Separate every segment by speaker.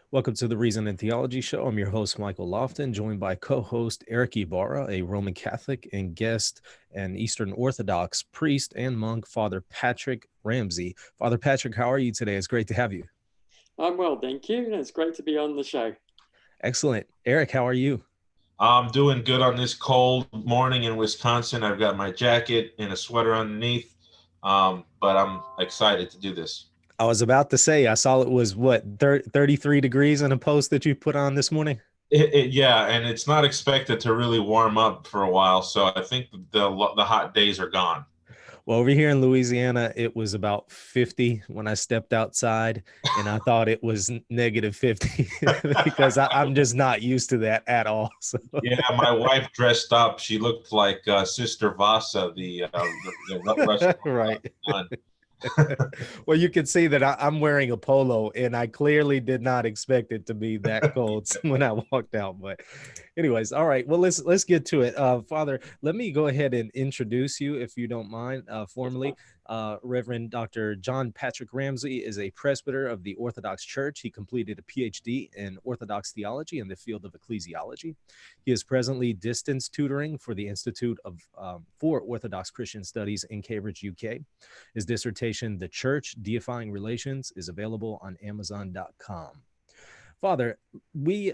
Speaker 1: Welcome to the Reason and Theology Show. I'm your host, Michael Lofton, joined by co-host Eric Ibarra, a Roman Catholic, and guest and Eastern Orthodox priest and monk, Father Patrick Ramsey. Father Patrick, how are you today? It's great to have you.
Speaker 2: I'm well, thank you. It's great to be on the show.
Speaker 1: Excellent. Eric, how are you?
Speaker 3: I'm doing good on this cold morning in Wisconsin. I've got my jacket and a sweater underneath, but I'm excited to do this.
Speaker 1: I was about to say, I saw it was 33 degrees in a post that you put on this morning?
Speaker 3: Yeah, and it's not expected to really warm up for a while, so I think the hot days are gone.
Speaker 1: Well, over here in Louisiana, it was about 50 when I stepped outside, and I thought it was negative 50 because I'm just not used to that at all. So.
Speaker 3: Yeah, my wife dressed up. She looked like Sister Vasa, the Russian
Speaker 1: right.
Speaker 3: nun.
Speaker 1: Well, you can see that I'm wearing a polo, and I clearly did not expect it to be that cold when I walked out. But anyways, all right. Well, let's get to it. Father, let me go ahead and introduce you, if you don't mind, formally. Reverend Dr. John Patrick Ramsey is a presbyter of the Orthodox Church. He completed a PhD in Orthodox theology in the field of ecclesiology. He is presently distance tutoring for the Institute for Orthodox Christian Studies in Cambridge, UK. His dissertation, The Church, Deifying Relations, is available on Amazon.com. Father, we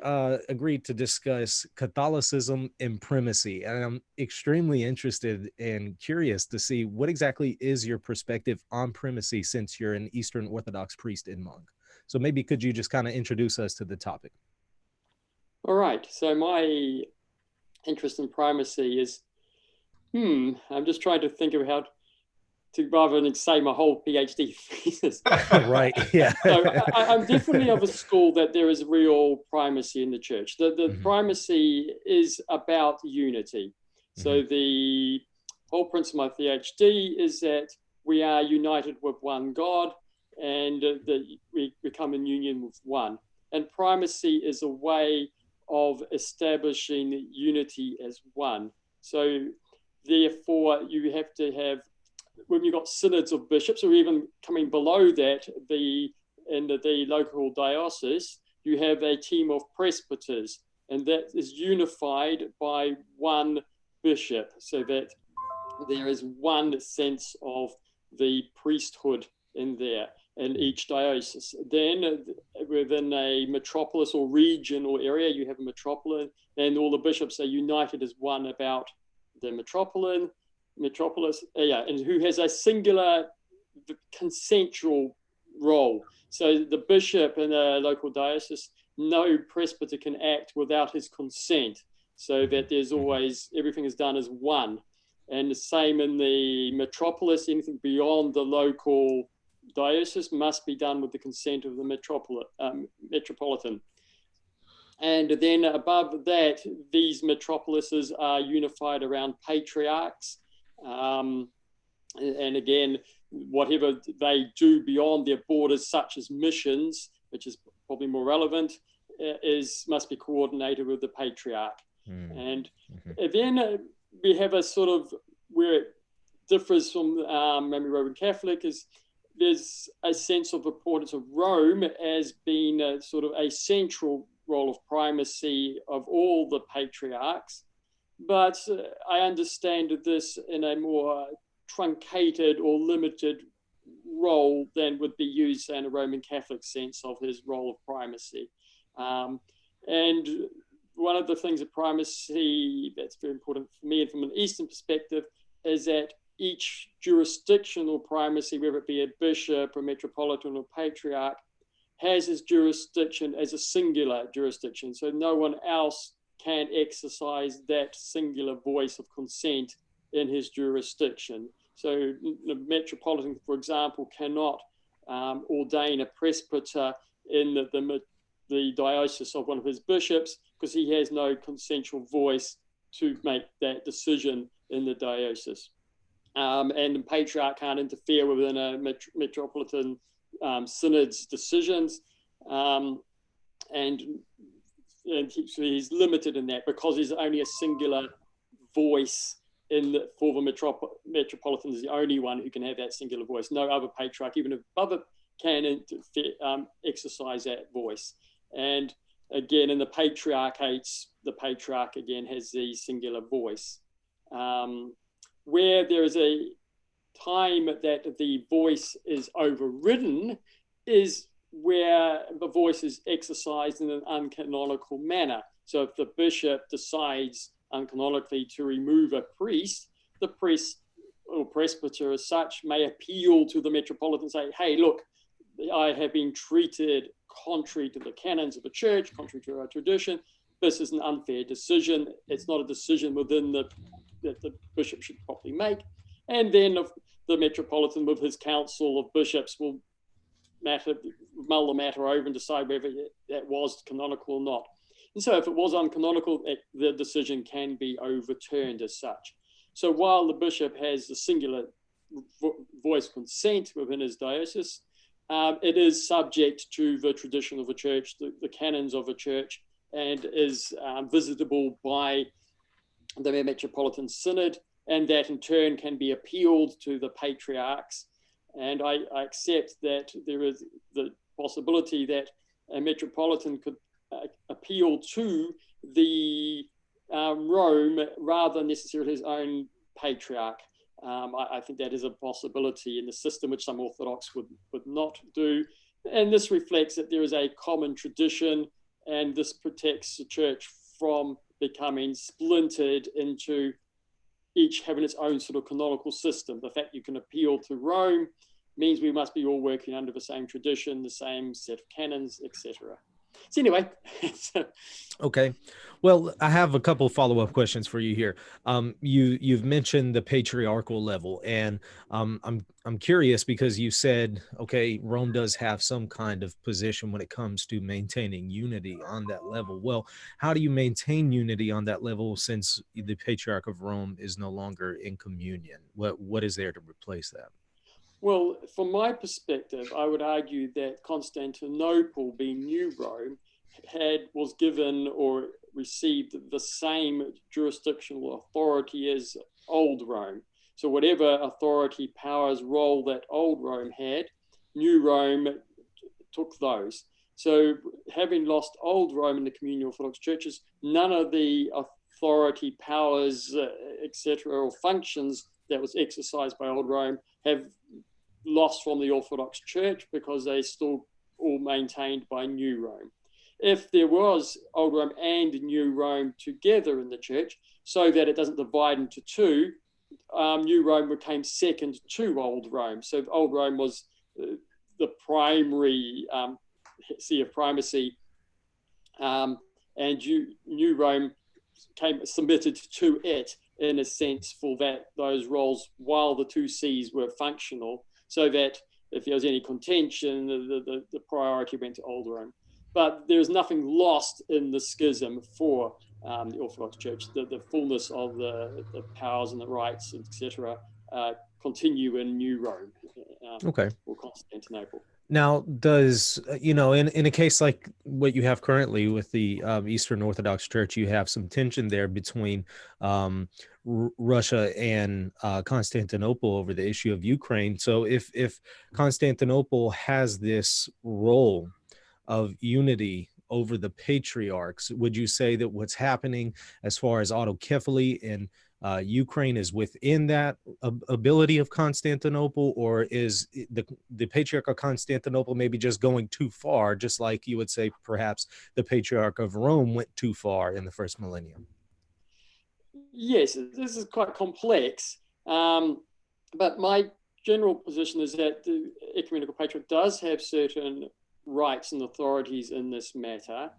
Speaker 1: agreed to discuss Catholicism and primacy, and I'm extremely interested and curious to see what exactly is your perspective on primacy since you're an Eastern Orthodox priest and monk. So maybe could you just kind of introduce us to the topic?
Speaker 2: All right. So my interest in primacy is, I'm just trying to think of how to rather than say my whole PhD thesis.
Speaker 1: Right, yeah.
Speaker 2: So I'm definitely of a school that there is real primacy in the church. The primacy is about unity. So the whole principle of my PhD is that we are united with one God and that we become in union with one. And primacy is a way of establishing unity as one. So therefore, you have to have, when you've got synods of bishops, or even coming below that, in the local diocese, you have a team of presbyters, and that is unified by one bishop, so that there is one sense of the priesthood in there in each diocese. Then within a metropolis or region or area, you have a metropolitan, and all the bishops are united as one about the metropolis, and who has a singular consensual role. So the bishop in a local diocese, no presbyter can act without his consent, so that there's always, everything is done as one. And the same in the metropolis, anything beyond the local diocese must be done with the consent of the metropolitan. And then above that, these metropolises are unified around patriarchs. And again, whatever they do beyond their borders, such as missions, which is probably more relevant, must be coordinated with the patriarch. And then we have a sort of, where it differs from maybe Roman Catholic, is there's a sense of importance of Rome as being a sort of a central role of primacy of all the patriarchs. But I understand this in a more truncated or limited role than would be used in a Roman Catholic sense of his role of primacy. And one of the things of primacy that's very important for me and from an Eastern perspective is that each jurisdictional primacy, whether it be a bishop, a metropolitan, or patriarch, has his jurisdiction as a singular jurisdiction. So no one else can exercise that singular voice of consent in his jurisdiction. So the metropolitan, for example, cannot ordain a presbyter in the diocese of one of his bishops because he has no consensual voice to make that decision in the diocese. And the patriarch can't interfere within a metropolitan synod's decisions. So he's limited in that because he's only a singular voice for the metropolitan is the only one who can have that singular voice. No other patriarch, even if other, can exercise that voice. And again, in the patriarchates, the patriarch again has the singular voice. Where there is a time that the voice is overridden is where the voice is exercised in an uncanonical manner. So if the bishop decides uncanonically to remove a priest, the priest or presbyter as such may appeal to the metropolitan and say, hey, look, I have been treated contrary to the canons of the church, contrary to our tradition. This is an unfair decision. It's not a decision within that the bishop should properly make. And then the metropolitan with his council of bishops will mull the matter over and decide whether that was canonical or not. And so if it was uncanonical, the decision can be overturned as such. So while the bishop has the singular voice consent within his diocese, it is subject to the tradition of the church, the canons of the church, and is visitable by the Metropolitan Synod, and that in turn can be appealed to the patriarchs. And I accept that there is the possibility that a metropolitan could appeal to the Rome rather than necessarily his own patriarch. I think that is a possibility in the system which some Orthodox would not do. And this reflects that there is a common tradition, and this protects the church from becoming splintered into each having its own sort of canonical system. The fact you can appeal to Rome means we must be all working under the same tradition, the same set of canons, etc. So anyway.
Speaker 1: Okay. Well, I have a couple follow-up questions for you here. You've mentioned the patriarchal level, and I'm curious because you said, okay, Rome does have some kind of position when it comes to maintaining unity on that level. Well, how do you maintain unity on that level since the Patriarch of Rome is no longer in communion? What is there to replace that?
Speaker 2: Well, from my perspective, I would argue that Constantinople, being New Rome, was given or received the same jurisdictional authority as Old Rome. So whatever authority, powers, role that Old Rome had, New Rome took those. So having lost Old Rome in the communion Orthodox churches, none of the authority, powers, etc., or functions that was exercised by Old Rome have lost from the Orthodox Church because they still all maintained by New Rome. If there was Old Rome and New Rome together in the church, so that it doesn't divide into two, New Rome became second to Old Rome. So Old Rome was the primary See of Primacy, and New Rome submitted to it in a sense for those roles while the two sees were functional, so that if there was any contention, the priority went to Old Rome. But there's nothing lost in the schism for the Orthodox Church. The fullness of the powers and the rights, etc., continue in New Rome,
Speaker 1: okay,
Speaker 2: or Constantinople.
Speaker 1: Now, does, in a case like what you have currently with the Eastern Orthodox Church, you have some tension there between Russia and Constantinople over the issue of Ukraine. So if Constantinople has this role of unity over the patriarchs, would you say that what's happening as far as autocephaly and Ukraine is within that ability of Constantinople, or is the Patriarch of Constantinople maybe just going too far, just like you would say perhaps the Patriarch of Rome went too far in the first millennium?
Speaker 2: Yes, this is quite complex, but my general position is that the Ecumenical Patriarch does have certain rights and authorities in this matter,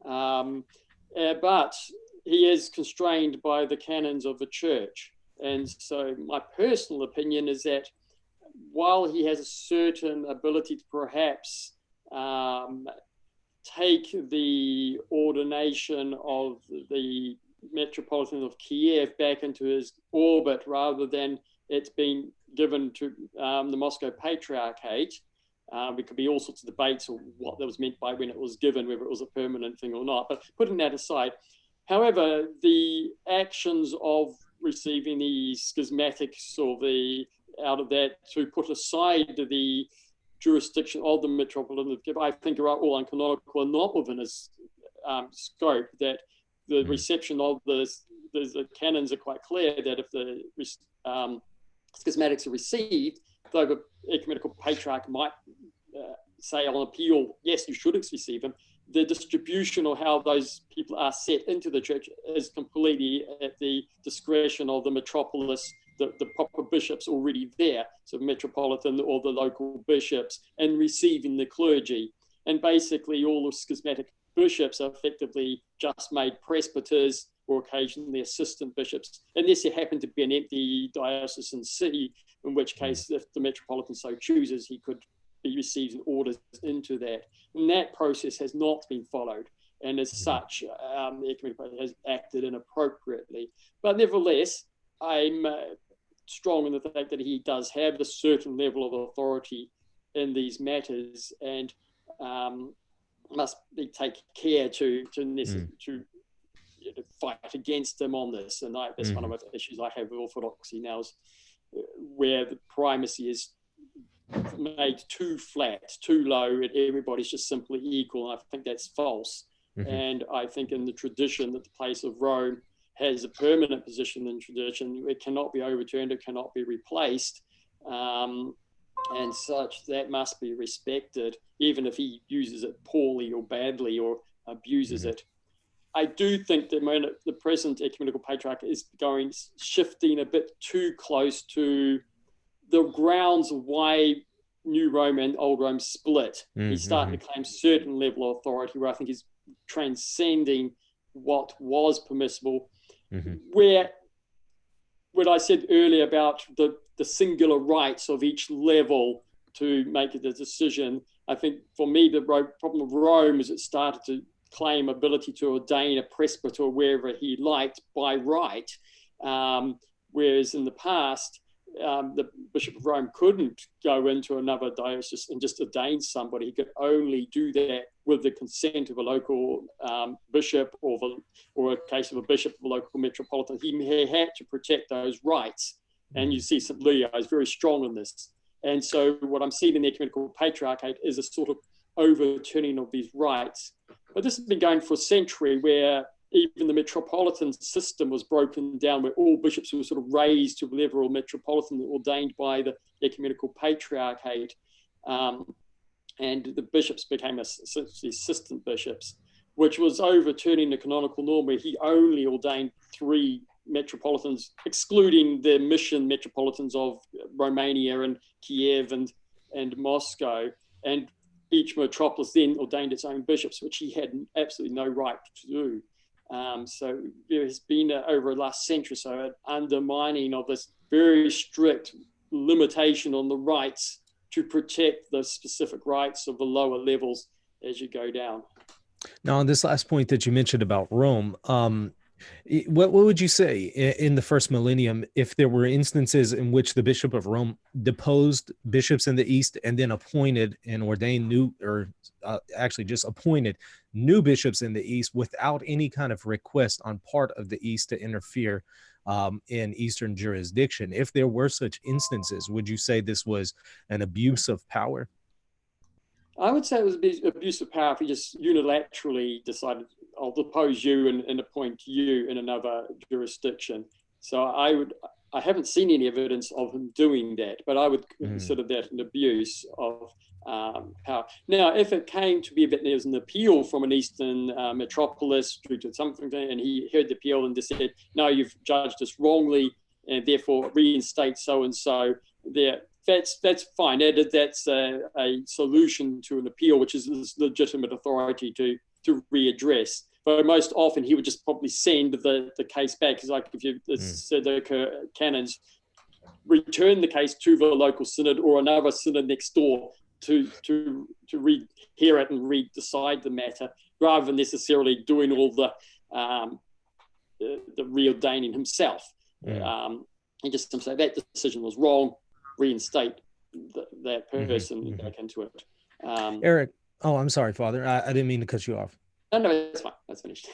Speaker 2: but he is constrained by the canons of the church. And so my personal opinion is that while he has a certain ability to perhaps take the ordination of the Metropolitan of Kiev back into his orbit rather than it's being given to the Moscow Patriarchate, there could be all sorts of debates on what that was meant by when it was given, whether it was a permanent thing or not. But putting that aside, however, the actions of receiving the schismatics or out of that to put aside the jurisdiction of the metropolitan, I think, are all uncanonical and not within his scope. That the reception of the canons are quite clear that if the schismatics are received, though the ecumenical patriarch might say on appeal, yes, you should receive them, the distribution or how those people are set into the church is completely at the discretion of the metropolis, the proper bishops already there, so metropolitan or the local bishops, and receiving the clergy. And basically all the schismatic bishops are effectively just made presbyters or occasionally assistant bishops, unless there happened to be an empty diocesan see, in which case, if the metropolitan so chooses, he could be receiving orders into that. And that process has not been followed. And as such, the ecumenical has acted inappropriately. But nevertheless, I'm strong in the fact that he does have a certain level of authority in these matters, and must be take care to fight against him on this. And that's one of the issues I have with orthodoxy now, is where the primacy is made too flat, too low, and everybody's just simply equal. And I think that's false. And I think in the tradition that the place of Rome has a permanent position in tradition, it cannot be overturned, it cannot be replaced. And such, that must be respected, even if he uses it poorly or badly or abuses it. I do think that the present ecumenical patriarch is shifting a bit too close to the grounds of why New Rome and Old Rome split. He's starting to claim a certain level of authority where I think he's transcending what was permissible. Where what I said earlier about the singular rights of each level to make the decision, I think for me the problem of Rome is it started to claim ability to ordain a presbyter wherever he liked by right, whereas in the past the Bishop of Rome couldn't go into another diocese and just ordain somebody. He could only do that with the consent of a local bishop or a case of a bishop of a local metropolitan. He had to protect those rights. And you see St. Leo is very strong in this. And so what I'm seeing in the ecumenical patriarchate is a sort of overturning of these rights. But this has been going for a century, where even the metropolitan system was broken down, where all bishops were sort of raised to the level of metropolitan, ordained by the ecumenical patriarchate. And the bishops became essentially assistant bishops, which was overturning the canonical norm, where he only ordained 3 metropolitans, excluding the mission metropolitans of Romania and Kiev and Moscow. And each metropolis then ordained its own bishops, which he had absolutely no right to do. So there has been, over the last century or so, an undermining of this very strict limitation on the rights to protect the specific rights of the lower levels as you go down.
Speaker 1: Now, on this last point that you mentioned about Rome, what would you say in the first millennium if there were instances in which the Bishop of Rome deposed bishops in the East and then appointed and ordained actually just appointed new bishops in the East without any kind of request on part of the East to interfere in Eastern jurisdiction? If there were such instances, would you say this was an abuse of power?
Speaker 2: I would say it was abuse of power if he just unilaterally decided, I'll depose you and appoint you in another jurisdiction. So I haven't seen any evidence of him doing that, but I would consider that an abuse of power. Now, if it came to be that there was an appeal from an Eastern metropolis due to something, and he heard the appeal and just said, no, you've judged us wrongly, and therefore reinstate so-and-so, that's fine. That's a solution to an appeal, which is legitimate authority to readdress. But most often he would just probably send the case back. Because like if you said the canons, return the case to the local synod or another synod next door to hear it and decide the matter, rather than necessarily doing all the reordaining himself. He just say that decision was wrong, reinstate that person back into it.
Speaker 1: Eric, I'm sorry, Father. I didn't mean to cut you off.
Speaker 2: No, it's fine. That's finished.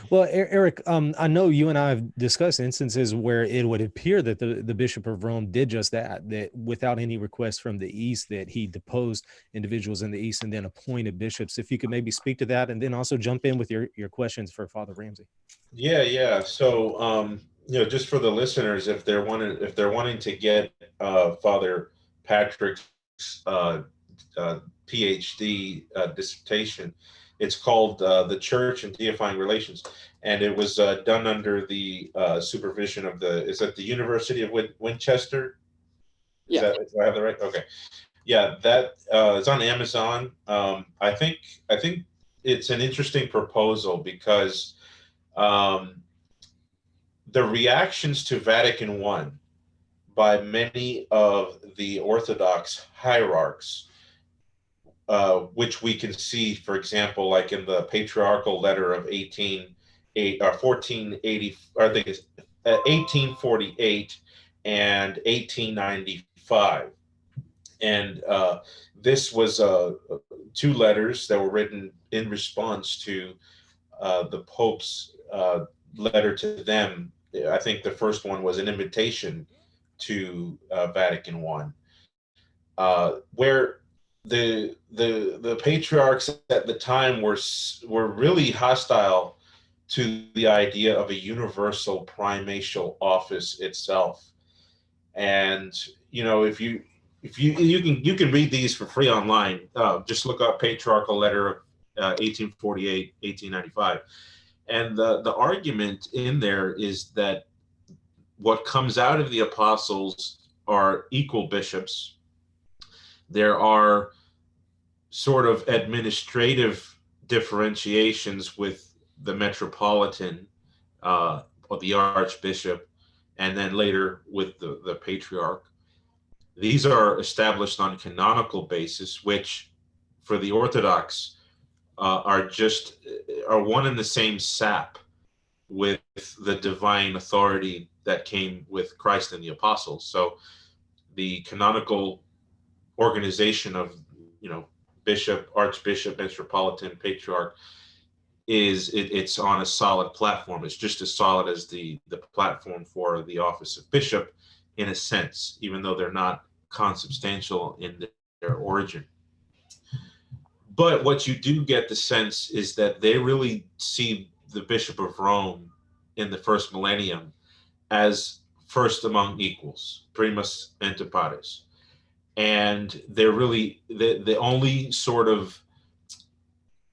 Speaker 1: Well, Eric, I know you and I have discussed instances where it would appear that the Bishop of Rome did just that, that without any request from the East, that he deposed individuals in the East and then appointed bishops. If you could maybe speak to that and then also jump in with your questions for Father Ramsey.
Speaker 3: Yeah. So, just for the listeners, if they're wanting to get Father Patrick's PhD dissertation, it's called "The Church and Deifying Relations," and it was done under the supervision of the University of Winchester? Do I have that right? Okay. Yeah, that it's on Amazon. I think it's an interesting proposal because um, the reactions to Vatican I by many of the Orthodox hierarchs, which we can see, for example, like in the patriarchal letter of 1480, or I think it's 1848 and 1895. And this was two letters that were written in response to the Pope's letter to them. I think the first one was an invitation to Vatican I, where the patriarchs at the time were really hostile to the idea of a universal primatial office itself. And if you can read these for free online. Just look up patriarchal letter of 1848, 1895. And the argument in there is that what comes out of the apostles are equal bishops. There are sort of administrative differentiations with the metropolitan or the archbishop, and then later with the patriarch. These are established on canonical basis, which for the Orthodox are one and the same sap with the divine authority that came with Christ and the apostles. So the canonical organization of bishop, archbishop, metropolitan, patriarch it's on a solid platform. It's just as solid as the platform for the office of bishop, in a sense, even though they're not consubstantial in their origin. But what you do get the sense is that they really see the Bishop of Rome in the first millennium as first among equals, primus inter pares. And they're really the only sort of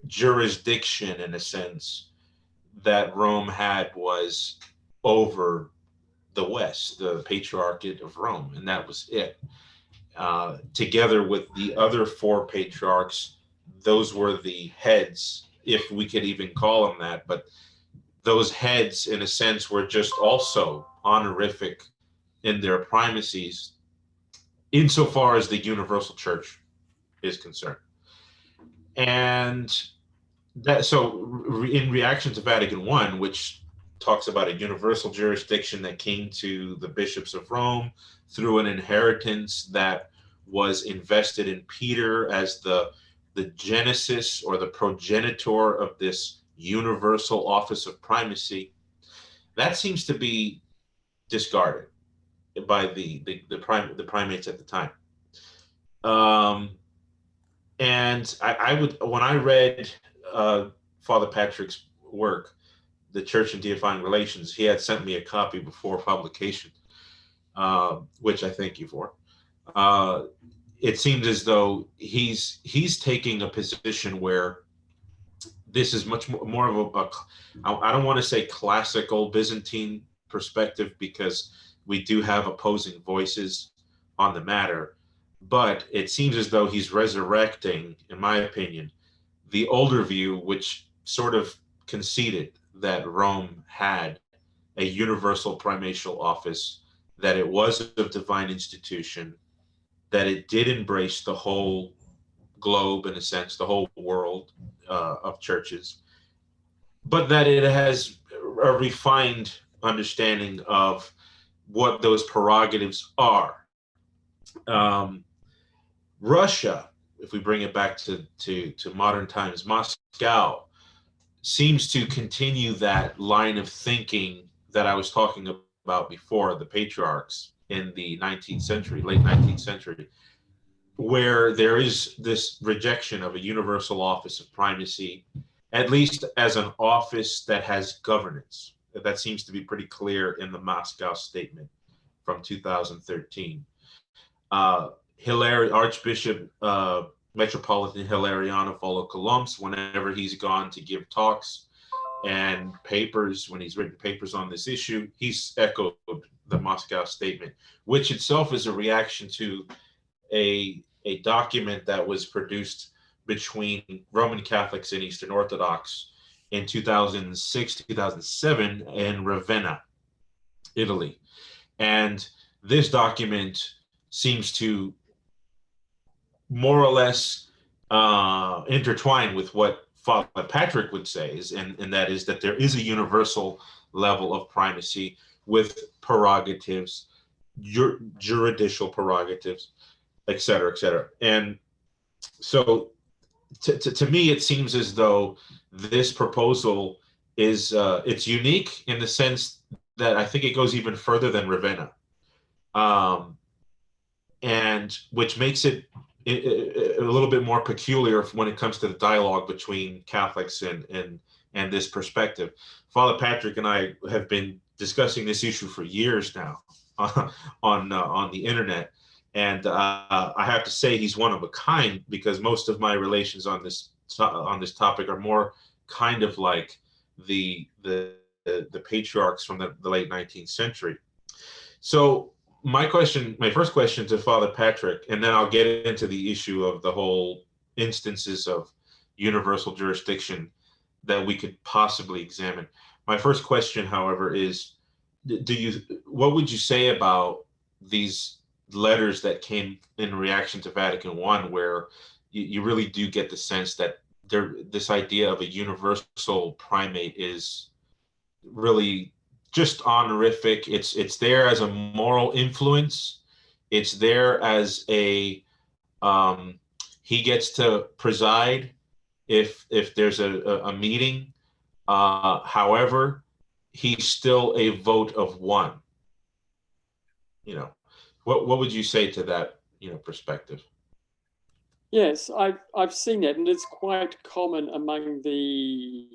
Speaker 3: jurisdiction, in a sense, that Rome had was over the West, the Patriarchate of Rome, and that was it. Together with the other four patriarchs, those were the heads, if we could even call them that. But those heads, in a sense, were just also honorific in their primacies, insofar as the universal church is concerned. And in reaction to Vatican I, which talks about a universal jurisdiction that came to the bishops of Rome through an inheritance that was invested in Peter as the genesis or the progenitor of this universal office of primacy, that seems to be discarded by the primates at the time. And when I read Father Patrick's work, The Church and Deifying Relations, he had sent me a copy before publication, which I thank you for. It seems as though he's taking a position where this is much more of I don't want to say classical Byzantine perspective, because we do have opposing voices on the matter, but it seems as though he's resurrecting, in my opinion, the older view, which sort of conceded that Rome had a universal primatial office, that it was a divine institution, that it did embrace the whole globe, in a sense, the whole world of churches, but that it has a refined understanding of what those prerogatives are. Russia, if we bring it back to modern times, Moscow seems to continue that line of thinking that I was talking about before, the patriarchs in the 19th century, late 19th century, where there is this rejection of a universal office of primacy, at least as an office that has governance. That seems to be pretty clear in the Moscow statement from 2013. Archbishop Metropolitan Hilarion Volokolomsk, whenever he's gone to give talks and papers, when he's written papers on this issue, he's echoed the Moscow statement, which itself is a reaction to a document that was produced between Roman Catholics and Eastern Orthodox in 2006, 2007 in Ravenna, Italy. And this document seems to more or less intertwine with what Father Patrick would say, and that is that there is a universal level of primacy with prerogatives, juridical prerogatives, et cetera, et cetera. And so to me, it seems as though this proposal is it's unique in the sense that I think it goes even further than Ravenna, and which makes it a little bit more peculiar when it comes to the dialogue between Catholics and this perspective. Father Patrick and I have been discussing this issue for years now on the internet, and I have to say he's one of a kind, because most of my relations on this topic are more kind of like the patriarchs from the late 19th century. So my first question to Father Patrick, and then I'll get into the issue of the whole instances of universal jurisdiction that we could possibly examine. My first question, however, is, what would you say about these letters that came in reaction to Vatican I, where you really do get the sense that this idea of a universal primate is really just honorific. It's there as a moral influence. It's there as a he gets to preside if there's a meeting. However, he's still a vote of one. What would you say to that perspective?
Speaker 2: Yes, I've seen it, and it's quite common among the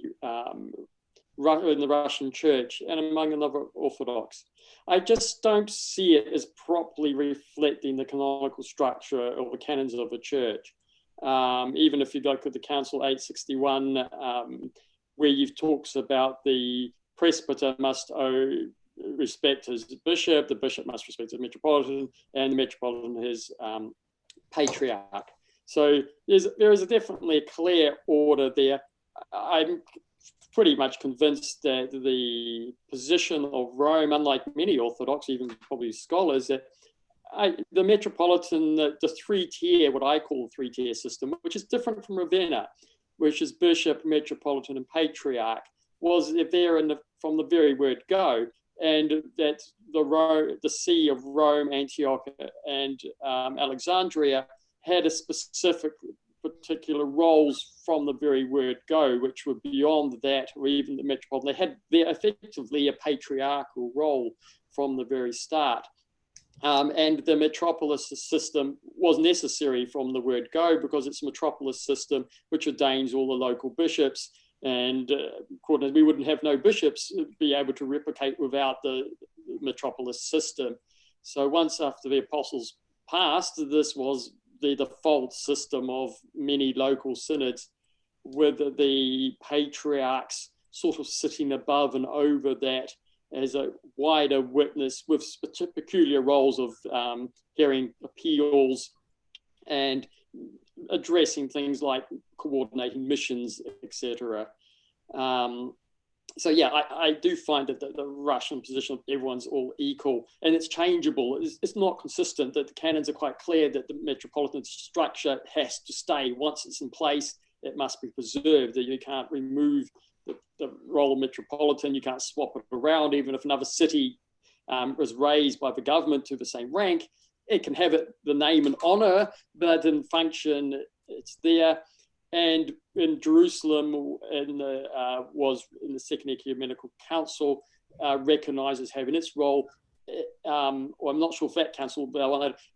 Speaker 2: in the Russian Church and among another Orthodox. I just don't see it as properly reflecting the canonical structure or the canons of the Church. Even if you look at the Council 861, where you've talks about the presbyter must owe respect his bishop, the bishop must respect his metropolitan, and the metropolitan his patriarch. So there is definitely a clear order there. I'm pretty much convinced that the position of Rome, unlike many Orthodox, even probably scholars, that the metropolitan, the three-tier, what I call three-tier system, which is different from Ravenna, which is bishop, metropolitan, and patriarch, was there from the very word go, and that the See of Rome, Antioch, and Alexandria had a specific particular roles from the very word go, which were beyond that, or even the metropolitan. They had effectively a patriarchal role from the very start. And the metropolis system was necessary from the word go, because it's a metropolis system which ordains all the local bishops. And we wouldn't have no bishops be able to replicate without the metropolis system. So once after the apostles passed, this was the default system of many local synods, with the patriarchs sort of sitting above and over that as a wider witness, with peculiar roles of hearing appeals and addressing things like coordinating missions, etc. So yeah, I do find that the Russian position of everyone's all equal, and it's changeable. It's not consistent. That the canons are quite clear that the metropolitan structure has to stay. Once it's in place, it must be preserved. That you can't remove the role of metropolitan. You can't swap it around. Even if another city was raised by the government to the same rank, it can have the name and honor, but in function, it's there. and in Jerusalem, was in the Second Ecumenical Council, recognized as having its role. Or I'm not sure if that council, but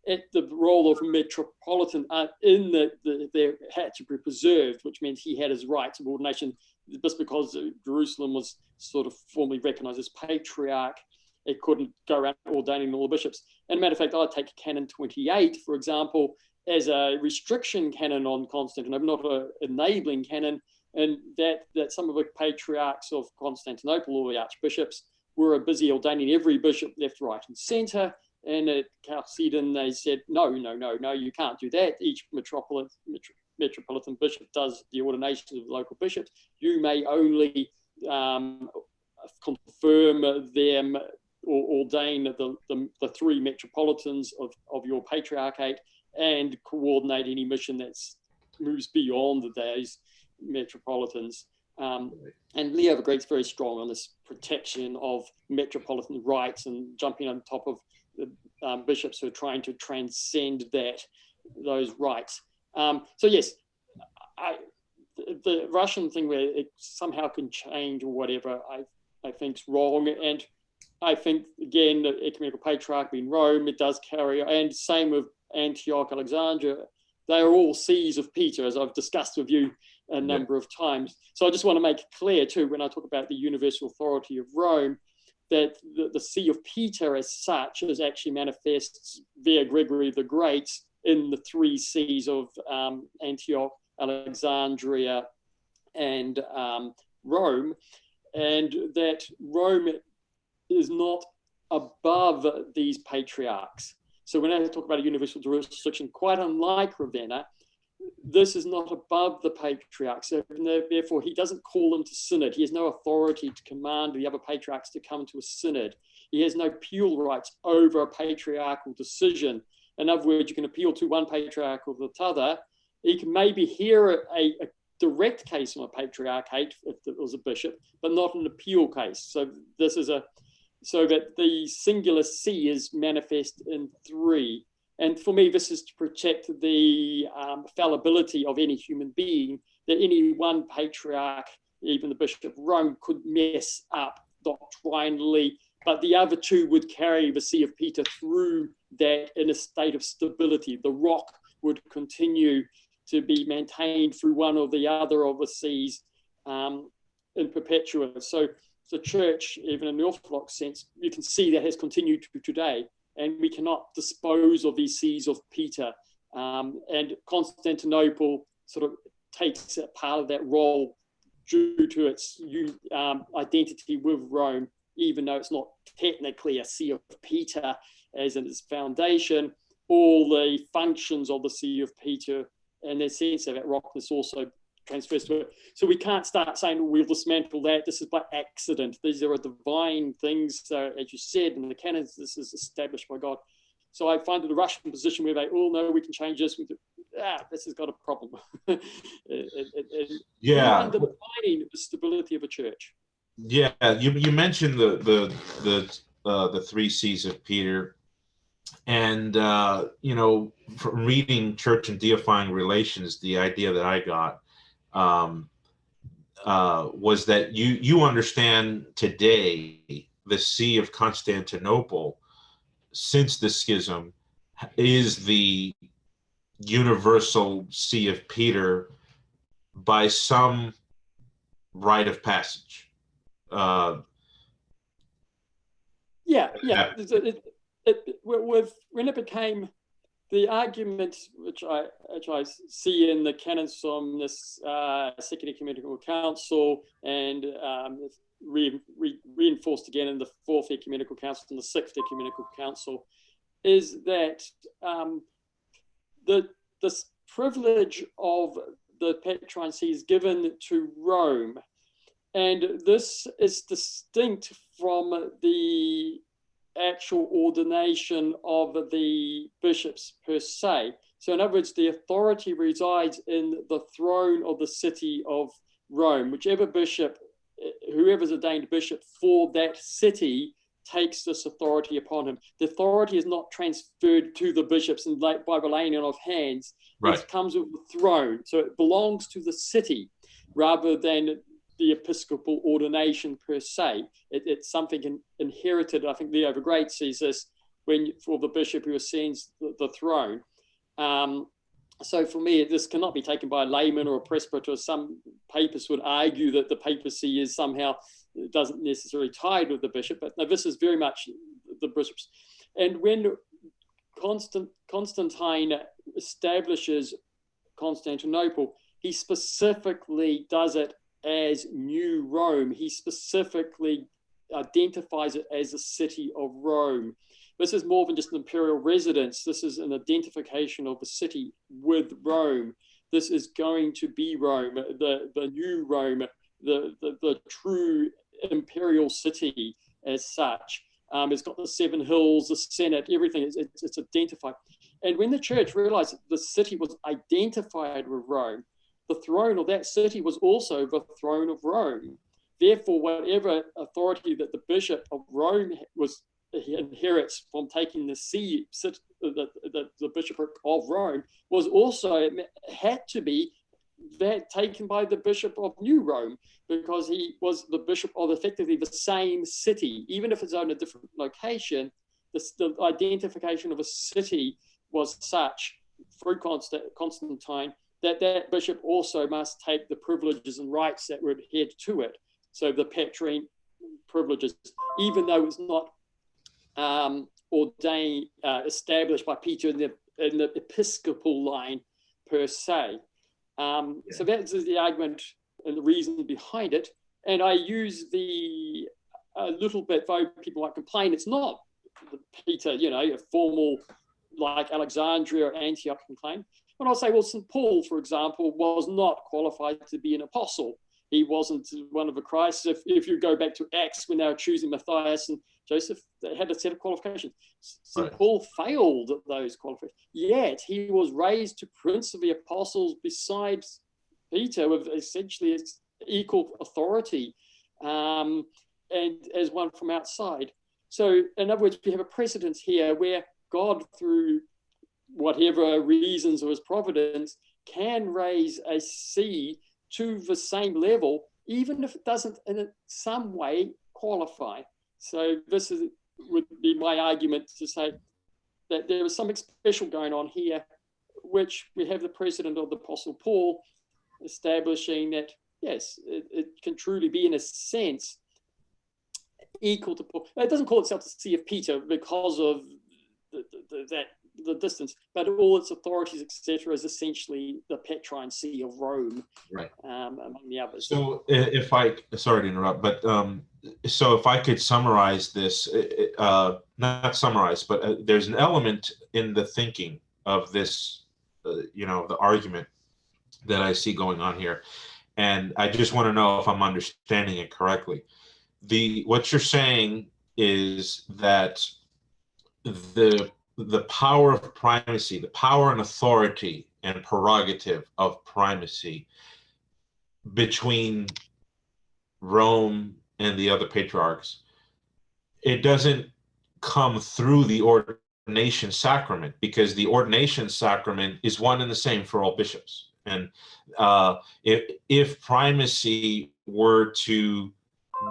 Speaker 2: the role of metropolitan there had to be preserved, which meant he had his rights of ordination. Just because Jerusalem was sort of formally recognized as patriarch, it couldn't go around ordaining all the bishops. And matter of fact, I'd take Canon 28, for example, as a restriction canon on Constantinople, not an enabling canon, and that some of the patriarchs of Constantinople, or the archbishops, were busy ordaining every bishop left, right, and center. And at Chalcedon, they said, no, you can't do that. Each metropolitan bishop does the ordinations of the local bishops. You may only confirm them or ordain the three metropolitans of your patriarchate, and coordinate any mission that moves beyond those metropolitans. And Leo the Great's very strong on this protection of metropolitan rights and jumping on top of the bishops who are trying to transcend those rights. So yes, the Russian thing where it somehow can change or whatever, I think is wrong. And I think, again, the ecumenical patriarch being Rome, it does carry, and same with Antioch, Alexandria, they are all sees of Peter, as I've discussed with you a number of times. So I just want to make it clear too, when I talk about the universal authority of Rome, that the See of Peter as such is actually manifests via Gregory the Great in the three sees of Antioch, Alexandria, and Rome, and that Rome is not above these patriarchs. So when I talk about a universal jurisdiction, quite unlike Ravenna, this is not above the patriarchs. So therefore, he doesn't call them to synod. He has no authority to command the other patriarchs to come to a synod. He has no appeal rights over a patriarchal decision. In other words, you can appeal to one patriarch or the other. He can maybe hear a direct case on a patriarchate if it was a bishop, but not an appeal case. So this is so that the singular see is manifest in three. And for me, this is to protect the fallibility of any human being, that any one patriarch, even the Bishop of Rome, could mess up doctrinally, but the other two would carry the See of Peter through that in a state of stability. The rock would continue to be maintained through one or the other of the sees in perpetua. So the church, even in the Orthodox sense, you can see that has continued to today, and we cannot dispose of these sees of Peter. And Constantinople sort of takes a part of that role due to its identity with Rome, even though it's not technically a See of Peter as in its foundation. All the functions of the See of Peter and their sense of that rockness also transfers to it. So we can't start saying, we'll dismantle that. This is by accident. These are divine things. So as you said in the canons, this is established by God. So I find that the Russian position where they all know we can change this, this has got a problem. Undermining the stability of a church.
Speaker 3: Yeah, you mentioned the three C's of Peter, and from reading Church and Deifying Relations, the idea that I got was that you understand today the See of Constantinople, since the schism, is the universal See of Peter by some rite of passage. When
Speaker 2: it became the argument, which I see in the canons from this Second Ecumenical Council, and reinforced again in the Fourth Ecumenical Council and the Sixth Ecumenical Council, is that this privilege of the Petrine See is given to Rome, and this is distinct from the actual ordination of the bishops per se. So in other words, the authority resides in the throne of the city of Rome. Whichever bishop, whoever's ordained bishop for that city, takes this authority upon him. The authority is not transferred to the bishops and by the laying on of hands.
Speaker 3: Right.
Speaker 2: It comes with the throne. So it belongs to the city rather than the episcopal ordination per se. It's something inherited. I think Leo the Great sees this for the bishop who ascends the throne. So for me, this cannot be taken by a layman or a presbyter. Some papists would argue that the papacy is somehow, doesn't necessarily tied with the bishop, but no, this is very much the bishops. And when Constantine establishes Constantinople, he specifically does it as New Rome. He specifically identifies it as the city of Rome. This is more than just an imperial residence. This is an identification of the city with Rome. This is going to be Rome, the new Rome, the true imperial city as such. It's got the 7 hills, the Senate, everything. It's identified. And when the church realized that the city was identified with Rome, the throne of that city was also the throne of Rome. Therefore, whatever authority that the bishop of Rome inherits from taking the see, the bishopric of Rome, was also had to be that taken by the bishop of New Rome, because he was the bishop of effectively the same city, even if it's on a different location. The identification of a city was such through Constantine that bishop also must take the privileges and rights that were adhered to it. So the patrine privileges, even though it's not ordained, established by Peter in the episcopal line per se. So that's the argument and the reason behind it. And I use a little bit, though people might complain, it's not Peter, a formal like Alexandria or Antioch can claim. But I'll say, well, St. Paul, for example, was not qualified to be an apostle. He wasn't one of the Christs. If you go back to Acts when they were choosing Matthias and Joseph, they had a set of qualifications. St. Paul failed at those qualifications, yet he was raised to prince of the apostles besides Peter with essentially equal authority and as one from outside. So in other words, we have a precedent here where God, through whatever reasons of his providence, can raise a see to the same level, even if it doesn't in some way qualify. So this would be my argument to say that there is something special going on here, which we have the precedent of the Apostle Paul establishing that, yes, it can truly be, in a sense, equal to Paul. It doesn't call itself the See of Peter because of the distance, but all its authorities, etc., is essentially the Petrine See of Rome,
Speaker 3: right?
Speaker 2: Among the others.
Speaker 3: So, if I, sorry to interrupt, but so if I could summarize this, not summarize, but there's an element in the thinking of this, the argument that I see going on here, and I just want to know if I'm understanding it correctly. What you're saying is that the power of primacy, the power and authority and prerogative of primacy between Rome and the other patriarchs, it doesn't come through the ordination sacrament, because the ordination sacrament is one and the same for all bishops. And if primacy were to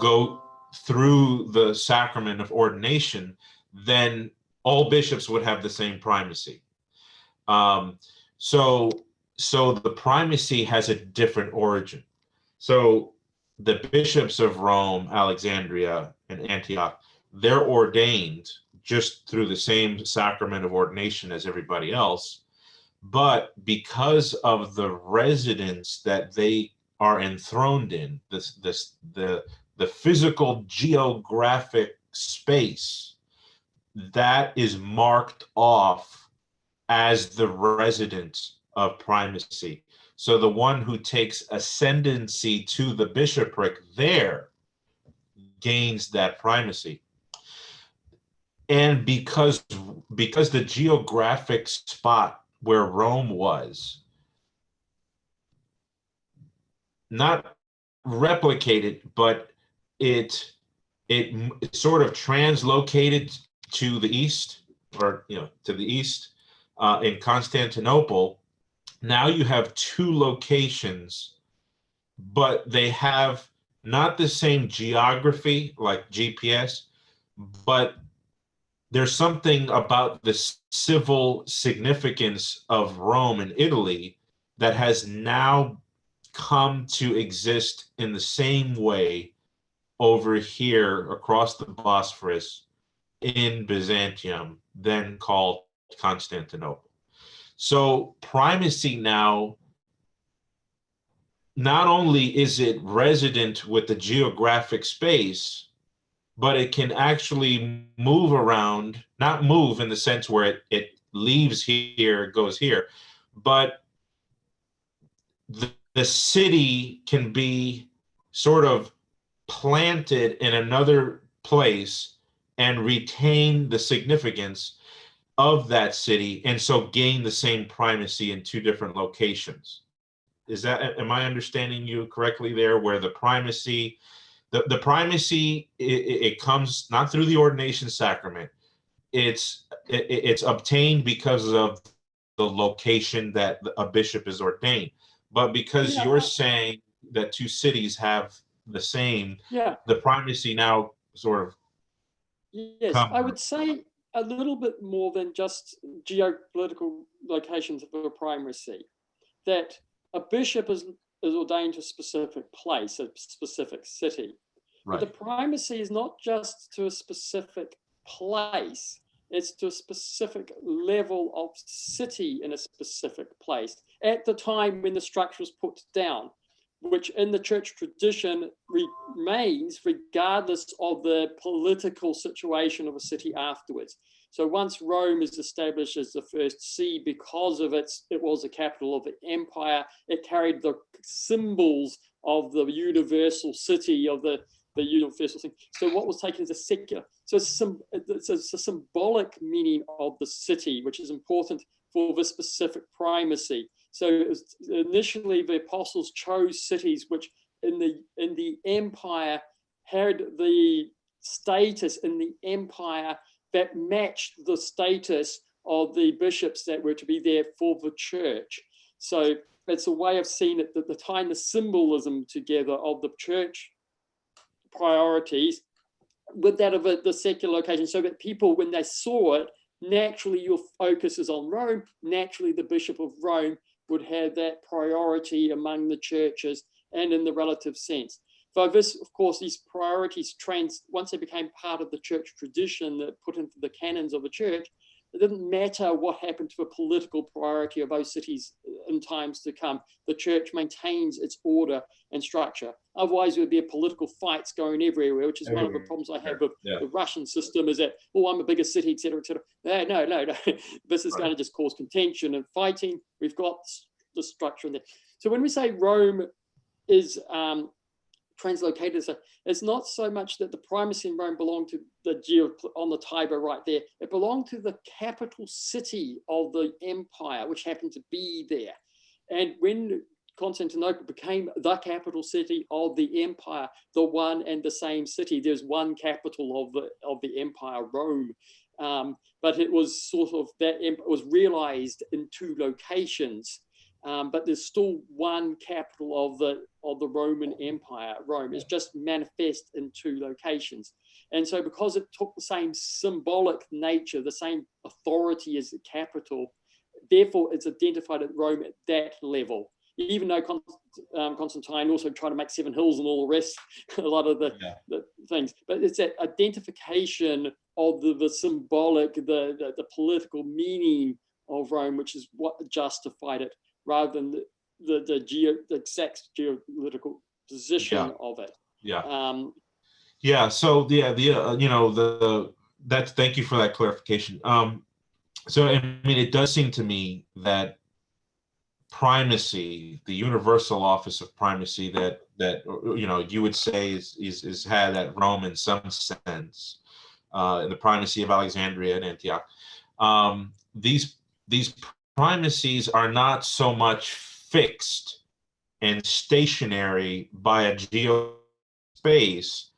Speaker 3: go through the sacrament of ordination, then all bishops would have the same primacy. So the primacy has a different origin. So the bishops of Rome, Alexandria, and Antioch, they're ordained just through the same sacrament of ordination as everybody else. But because of the residence that they are enthroned in, the physical geographic space, that is marked off as the residence of primacy. So the one who takes ascendancy to the bishopric there gains that primacy. And because the geographic spot where Rome was not replicated, but it it sort of translocated to the east, or to the east, in Constantinople. Now you have two locations, but they have not the same geography like GPS, but there's something about the civil significance of Rome and Italy that has now come to exist in the same way over here across the Bosphorus in Byzantium, then called Constantinople. So primacy now, not only is it resident with the geographic space, but it can actually move around, not move in the sense where it leaves here, goes here, but the city can be sort of planted in another place and retain the significance of that city, and so gain the same primacy in two different locations. Am I understanding you correctly there, where the primacy, the primacy, it comes not through the ordination sacrament. It's obtained because of the location that a bishop is ordained. But because you're saying that two cities have the same, the primacy now sort of.
Speaker 2: Yes, I would say a little bit more than just geopolitical locations of a primacy. That a bishop is ordained to a specific place, a specific city. Right. But the primacy is not just to a specific place, it's to a specific level of city in a specific place at the time when the structure was put down, which in the church tradition remains regardless of the political situation of a city afterwards. So once Rome is established as the first see, because of it was the capital of the empire, it carried the symbols of the universal city, of the universal thing. So what was taken as a secular, so it's a symbolic meaning of the city, which is important for the specific primacy. So initially the apostles chose cities which in the empire had the status in the empire that matched the status of the bishops that were to be there for the church. So it's a way of seeing it, that the tying the symbolism together of the church priorities with that of the secular location, so that people, when they saw it, naturally your focus is on Rome. Naturally, the Bishop of Rome would have that priority among the churches and in the relative sense. For this, of course, these priorities once they became part of the church tradition that put into the canons of the church, it didn't matter what happened to the political priority of those cities in times to come. The church maintains its order and structure. Otherwise, there would be political fights going everywhere, which is one of the problems I have with the Russian system, is that, oh, I'm a bigger city, et cetera, et cetera. No. This is going to just cause contention and fighting. We've got the structure in there. So when we say Rome is translocated, so it's not so much that the primacy in Rome belonged to on the Tiber right there. It belonged to the capital city of the empire, which happened to be there. And when Constantinople became the capital city of the empire, the one and the same city, there's one capital of the empire, Rome. But it was sort of that it was realized in two locations. But there's still one capital of the Roman Empire. Rome is just manifest in two locations. And so because it took the same symbolic nature, the same authority as the capital, therefore it's identified at Rome at that level. Even though Constantine also tried to make 7 hills and all the rest, a lot of the things. But it's that identification of the symbolic, the political meaning of Rome, which is what justified it, rather than the exact geopolitical position of it.
Speaker 3: Thank you for that clarification. So I mean, it does seem to me that primacy, the universal office of primacy that you would say is had at Rome in some sense, in the primacy of Alexandria and Antioch. These primacies are not so much fixed and stationary by a geospace,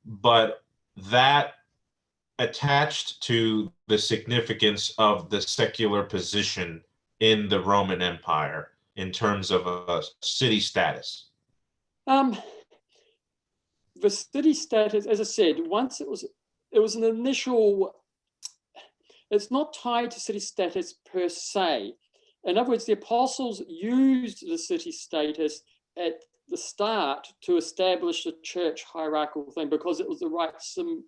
Speaker 3: but that attached to the significance of the secular position in the Roman Empire in terms of a city status?
Speaker 2: The city status, as I said, once it was an initial, it's not tied to city status per se. In other words, the apostles used the city status at the start to establish the church hierarchical thing because it was the right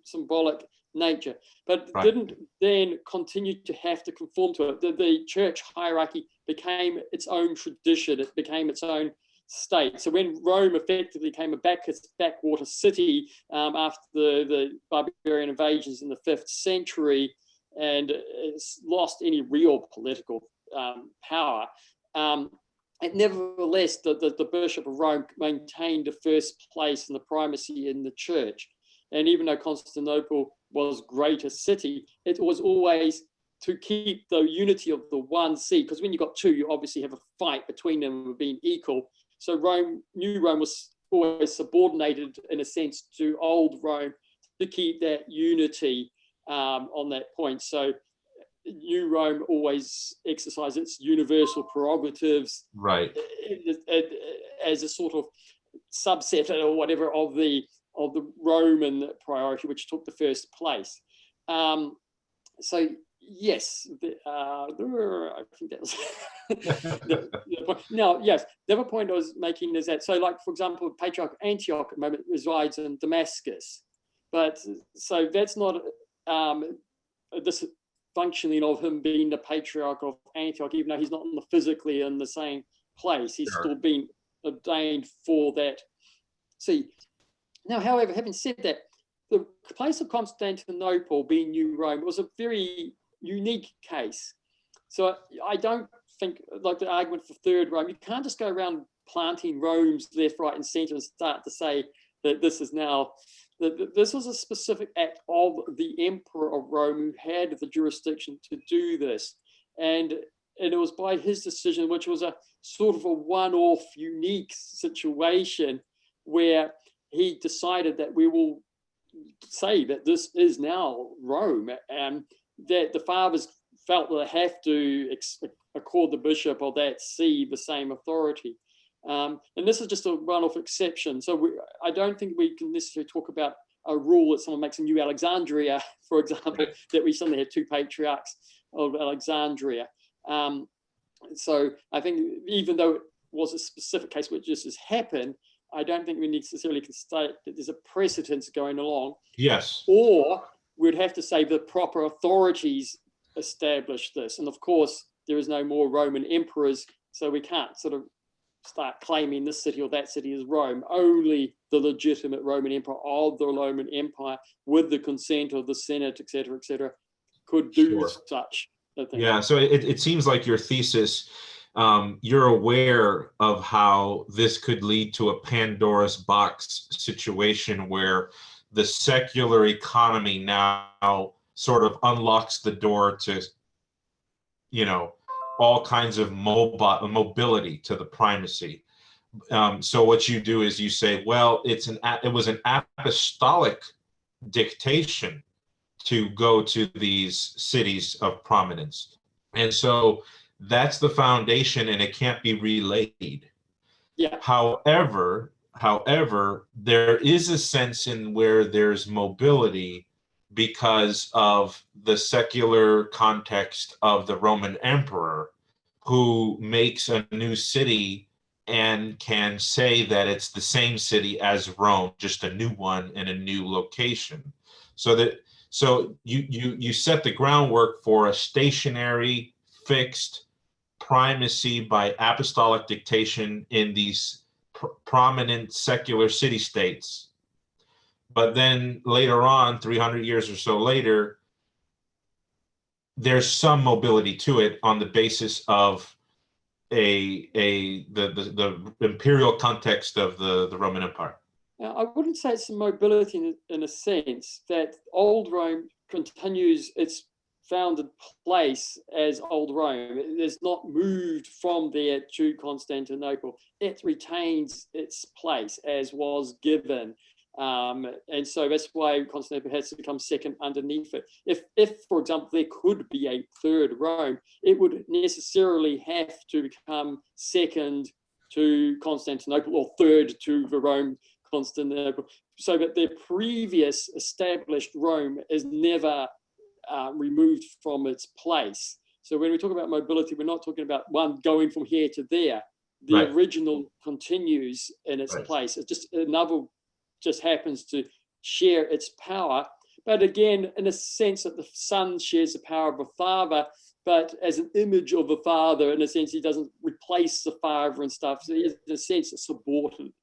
Speaker 2: symbolic nature, but didn't then continue to have to conform to it. The church hierarchy became its own tradition. It became its own state. So when Rome effectively became a backwater city after the barbarian invasions in the 5th century, and it's lost any real political power, it nevertheless, the Bishop of Rome maintained the first place in the primacy in the church. And even though Constantinople was greater city, it was always to keep the unity of the one see, because when you got two, you obviously have a fight between them of being equal. So New Rome was always subordinated in a sense to Old Rome to keep that unity on that point. So New Rome always exercised its universal prerogatives,
Speaker 3: right,
Speaker 2: as a sort of subset or whatever of the Roman priority, which took the first place. So yes, I think that was the point. Now, yes, the other point I was making is that, so like, for example, Patriarch Antioch at the moment resides in Damascus, but so that's not this functioning of him being the Patriarch of Antioch, even though he's not physically in the same place. He's still been ordained for that. See, now, however, having said that, the place of Constantinople being New Rome was a very unique case. So I don't think, like the argument for Third Rome, you can't just go around planting Rome's left, right, and center and start to say that this is now, this was a specific act of the Emperor of Rome who had the jurisdiction to do this. And it was by his decision, which was a sort of a one-off unique situation where he decided that we will say that this is now Rome, and that the fathers felt that they have to accord the bishop of that see the same authority. And this is just a one-off exception. So I don't think we can necessarily talk about a rule that someone makes in New Alexandria, for example, that we suddenly have two patriarchs of Alexandria. So I think even though it was a specific case which just has happened, I don't think we necessarily can state that there's a precedence going along.
Speaker 3: Yes.
Speaker 2: Or we'd have to say the proper authorities established this. And of course, there is no more Roman emperors, so we can't sort of start claiming this city or that city as Rome. Only the legitimate Roman emperor of the Roman Empire, with the consent of the Senate, et cetera, could do such a thing.
Speaker 3: Yeah, so it seems like your thesis, you're aware of how this could lead to a Pandora's box situation where the secular economy now sort of unlocks the door to, all kinds of mobility to the primacy. So what you do is you say, well, it was an apostolic dictation to go to these cities of prominence. And so that's the foundation, and it can't be relayed.
Speaker 2: Yeah.
Speaker 3: However, there is a sense in where there's mobility because of the secular context of the Roman emperor, who makes a new city and can say that it's the same city as Rome, just a new one in a new location. So you set the groundwork for a stationary, fixed primacy by apostolic dictation in these prominent secular city-states. But then later on, 300 years or so later, there's some mobility to it on the basis of the imperial context of the Roman Empire.
Speaker 2: Now, I wouldn't say it's a mobility in a sense that Old Rome continues its founded place as Old Rome. It has not moved from there to Constantinople. It retains its place as was given. And so that's why Constantinople has to become second underneath it. If, for example, there could be a third Rome, it would necessarily have to become second to Constantinople or third to the Rome Constantinople, so that their previous established Rome is never removed from its place. So when we talk about mobility, we're not talking about one going from here to there. The original continues in its place. It's just another just happens to share its power. But again, in a sense that the Son shares the power of the Father, but as an image of the Father, in a sense, he doesn't replace the Father and stuff. So he is, in a sense, a subordinate.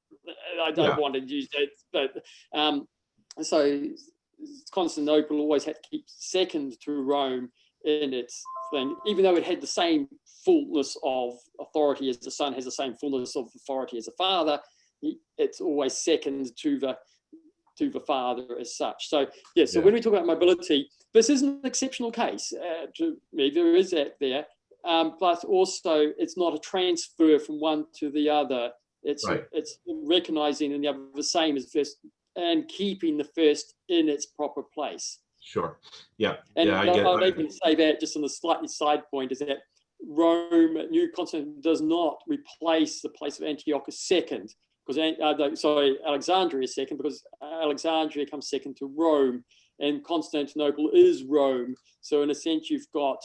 Speaker 2: I don't want to use that, but so Constantinople always had to keep second to Rome in its thing, even though it had the same fullness of authority as the Son has the same fullness of authority as the Father. It's always second to the Father as such. So so when we talk about mobility, this is an exceptional case. To me, there is that there, but also it's not a transfer from one to the other. It's recognizing in the other the same as first and keeping the first in its proper place.
Speaker 3: Sure. Yeah.
Speaker 2: And
Speaker 3: I get
Speaker 2: I'll even say that just on the slightly side point is that Rome, New Constantinople, does not replace the place of Antiochus second, because Alexandria is second, because Alexandria comes second to Rome, and Constantinople is Rome. So in a sense, you've got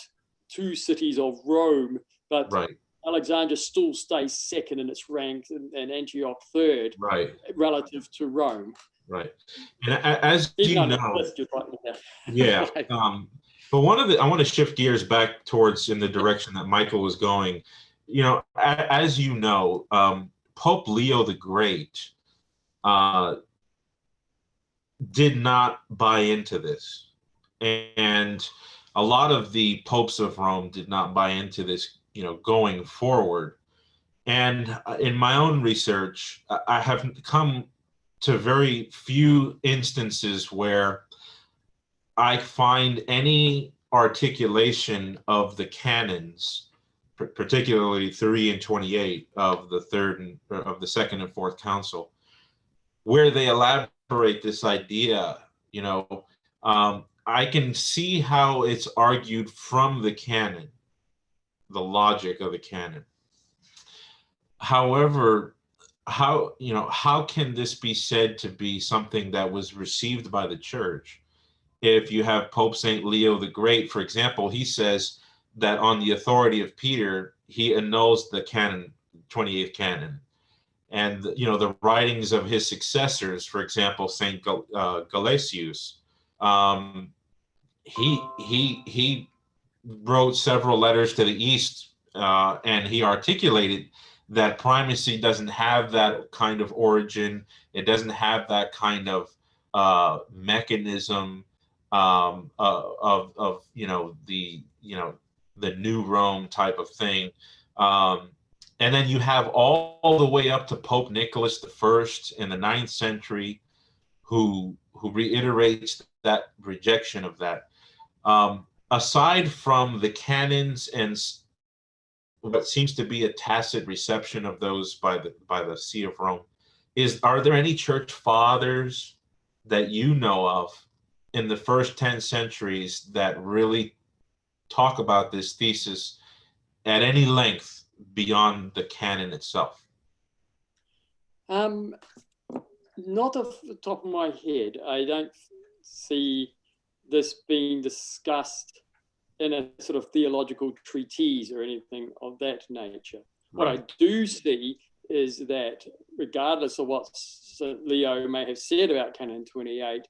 Speaker 2: two cities of Rome, but Alexandria still stays second in its rank, and Antioch third, relative to Rome.
Speaker 3: Right. And as you know, but I want to shift gears back towards in the direction that Michael was going. You know, as you know, Pope Leo the Great did not buy into this. And a lot of the popes of Rome did not buy into this, you know, going forward. And in my own research, I have come to very few instances where I find any articulation of the canons, particularly 3 and 28 of the Second and Fourth Council, where they elaborate this idea. You know, I can see how it's argued from the canon, the logic of the canon. However, how can this be said to be something that was received by the church? If you have Pope St. Leo the Great, for example, he says that on the authority of Peter, he annuls the canon, 28th canon. And, you know, the writings of his successors, for example, St. Gelasius, he wrote several letters to the East, and he articulated that primacy doesn't have that kind of origin. It doesn't have that kind of mechanism of the new Rome type of thing. And then you have all the way up to Pope Nicholas I in the 9th century, who reiterates that rejection of that. Aside from the canons and what seems to be a tacit reception of those by the See of Rome, are there any church fathers that you know of in the first 10 centuries that really talk about this thesis at any length beyond the canon itself?
Speaker 2: Not off the top of my head. I don't see this being discussed in a sort of theological treatise or anything of that nature. What I do see is that regardless of what St. Leo may have said about Canon 28,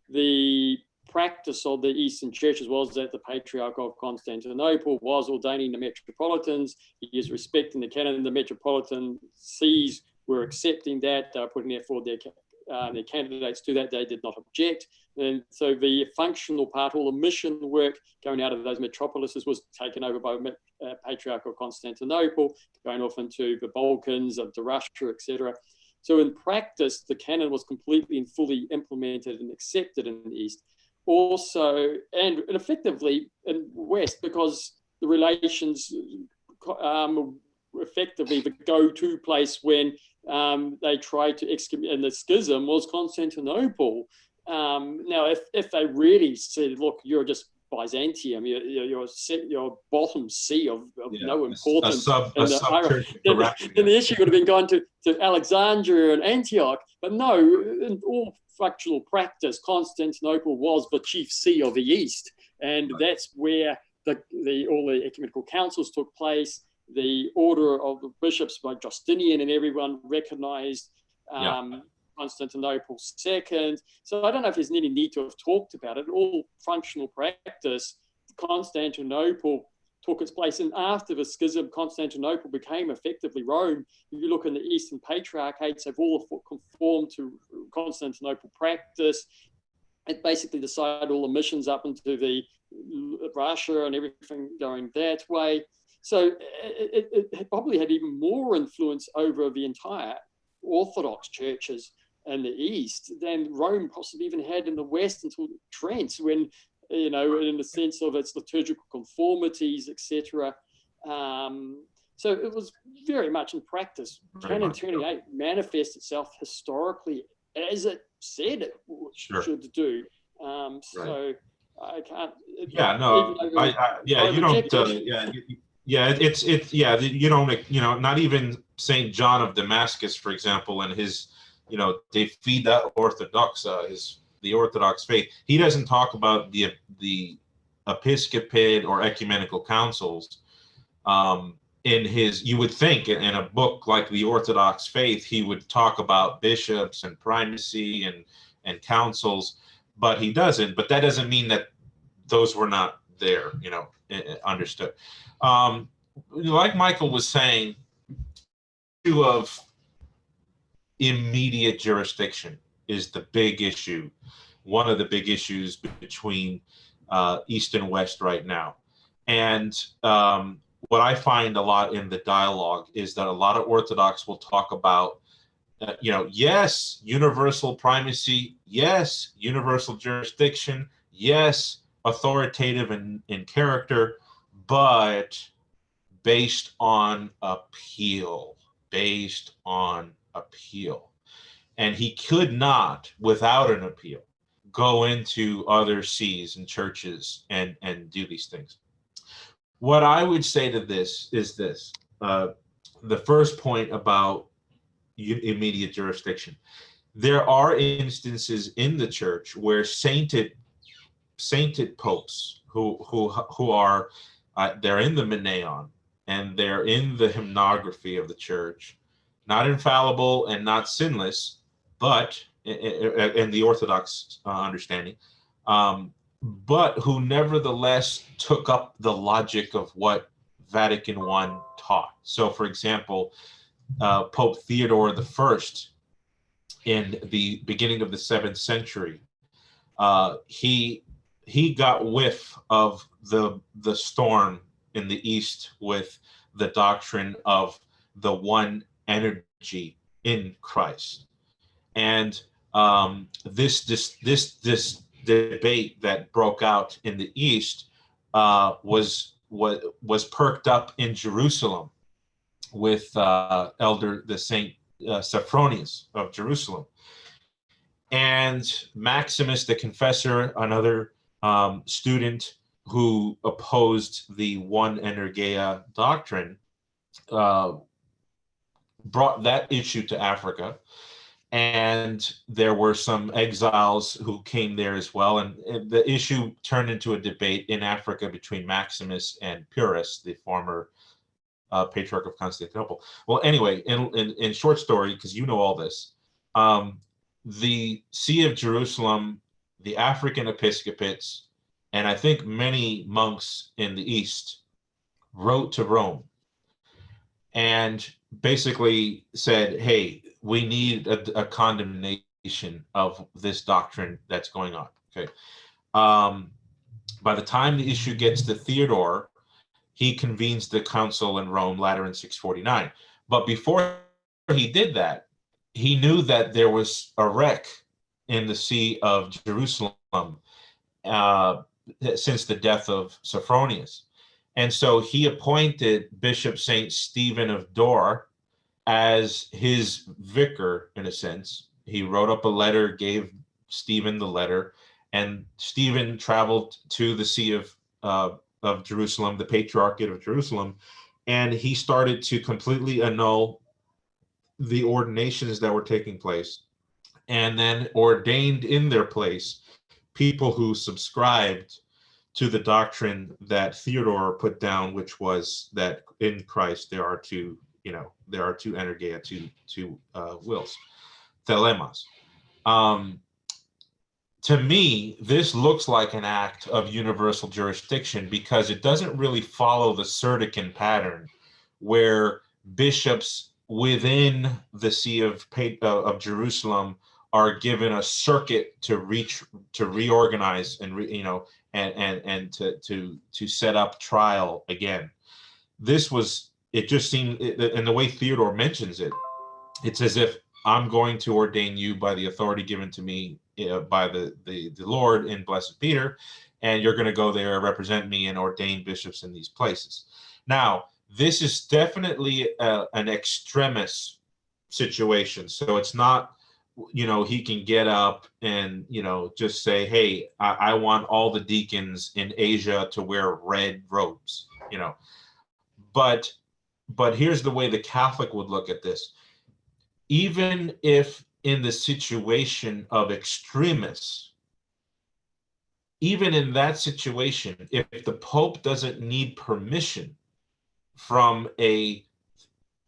Speaker 2: the practice of the Eastern Church, as well as that the Patriarch of Constantinople was ordaining the metropolitans. He is respecting the canon. The metropolitan sees were accepting that. They were putting forward their candidates to that. They did not object. And so the functional part, all the mission work going out of those metropolises was taken over by Patriarch of Constantinople, going off into the Balkans, into Russia, etc. So in practice, the canon was completely and fully implemented and accepted in the East. Also, and effectively in West, because the relations effectively the go-to place when they tried to excommunicate, and the schism was Constantinople. Now, if they really said, look, you're just Byzantium, you're bottom C of no importance, then the issue would have been gone to Alexandria and Antioch. But no, in all factual practice, Constantinople was the chief see of the East, and that's where all the ecumenical councils took place. The order of the bishops by Justinian and everyone recognized Constantinople second. So I don't know if there's any need to have talked about it. All functional practice, Constantinople took its place. And after the schism, Constantinople became effectively Rome. If you look in the Eastern Patriarchates, they've all conformed to Constantinople practice. It basically decided all the missions up into the Russia and everything going that way. So it probably had even more influence over the entire Orthodox churches in the East than Rome possibly even had in the West until Trent, when, in the sense of its liturgical conformities, etc. So it was very much in practice. Canon 28 manifests itself historically as it said it should do. So I can't.
Speaker 3: You don't. Not even Saint John of Damascus, for example, and his, De Fide Orthodoxa, the Orthodox faith. He doesn't talk about the episcopate or ecumenical councils. You would think in a book like the Orthodox faith, he would talk about bishops and primacy and councils, but he doesn't. But that doesn't mean that those were not there, understood. Like Michael was saying, the issue of immediate jurisdiction is the big issue, one of the big issues between East and West right now. And what I find a lot in the dialogue is that a lot of Orthodox will talk about, yes, universal primacy, yes, universal jurisdiction, yes, authoritative in character, but based on appeal. And he could not, without an appeal, go into other sees and churches and do these things. What I would say to this is this. The first point about immediate jurisdiction. There are instances in the church where sainted popes who are they're in the Meneon and they're in the hymnography of the church, not infallible and not sinless, but in the Orthodox understanding, but who nevertheless took up the logic of what Vatican I taught. So, for example, Pope Theodore I in the beginning of the 7th century, he got whiff of the storm in the East with the doctrine of the one energy in Christ, and this debate that broke out in the East was perked up in Jerusalem with the Saint Sophronius of Jerusalem, and Maximus the Confessor, another student who opposed the one energeia doctrine, brought that issue to Africa. And there were some exiles who came there as well. And the issue turned into a debate in Africa between Maximus and Pyrrhus, the former patriarch of Constantinople. Well, anyway, in short story, because you know all this, the See of Jerusalem, the African episcopates, and I think many monks in the East wrote to Rome and basically said, hey, we need a condemnation of this doctrine that's going on. Okay. By the time the issue gets to Theodore, he convenes the council in Rome, Lateran 649. But before he did that, he knew that there was a wreck in the See of Jerusalem since the death of Sophronius. And so he appointed Bishop St. Stephen of Dor as his vicar, in a sense. He wrote up a letter, gave Stephen the letter, and Stephen traveled to the See of Jerusalem, the Patriarchate of Jerusalem, and he started to completely annul the ordinations that were taking place, and then ordained in their place people who subscribed to the doctrine that Theodore put down, which was that in Christ there are two energeia, two wills, thelemas. To me, this looks like an act of universal jurisdiction because it doesn't really follow the Serdican pattern, where bishops within the See of Jerusalem are given a circuit to reorganize and to set up trial again. It just seemed, and the way Theodore mentions it, it's as if I'm going to ordain you by the authority given to me by the Lord in Blessed Peter, and you're going to go there, represent me, and ordain bishops in these places. Now, this is definitely an extremis situation. So it's not, he can get up and, just say, hey, I want all the deacons in Asia to wear red robes, But here's the way the Catholic would look at this. Even if in the situation of extremis, even in that situation, if the Pope doesn't need permission from a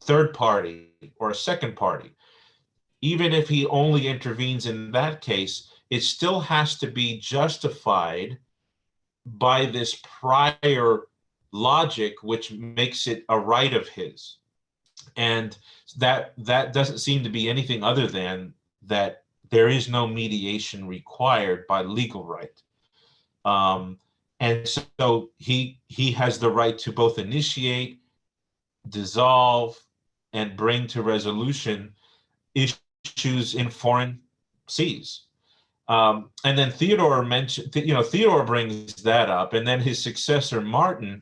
Speaker 3: third party or a second party, even if he only intervenes in that case, it still has to be justified by this prior logic, which makes it a right of his. And that doesn't seem to be anything other than that there is no mediation required by legal right. And so he has the right to both initiate, dissolve, and bring to resolution issues in foreign seas. And then Theodore Theodore brings that up, and then his successor Martin,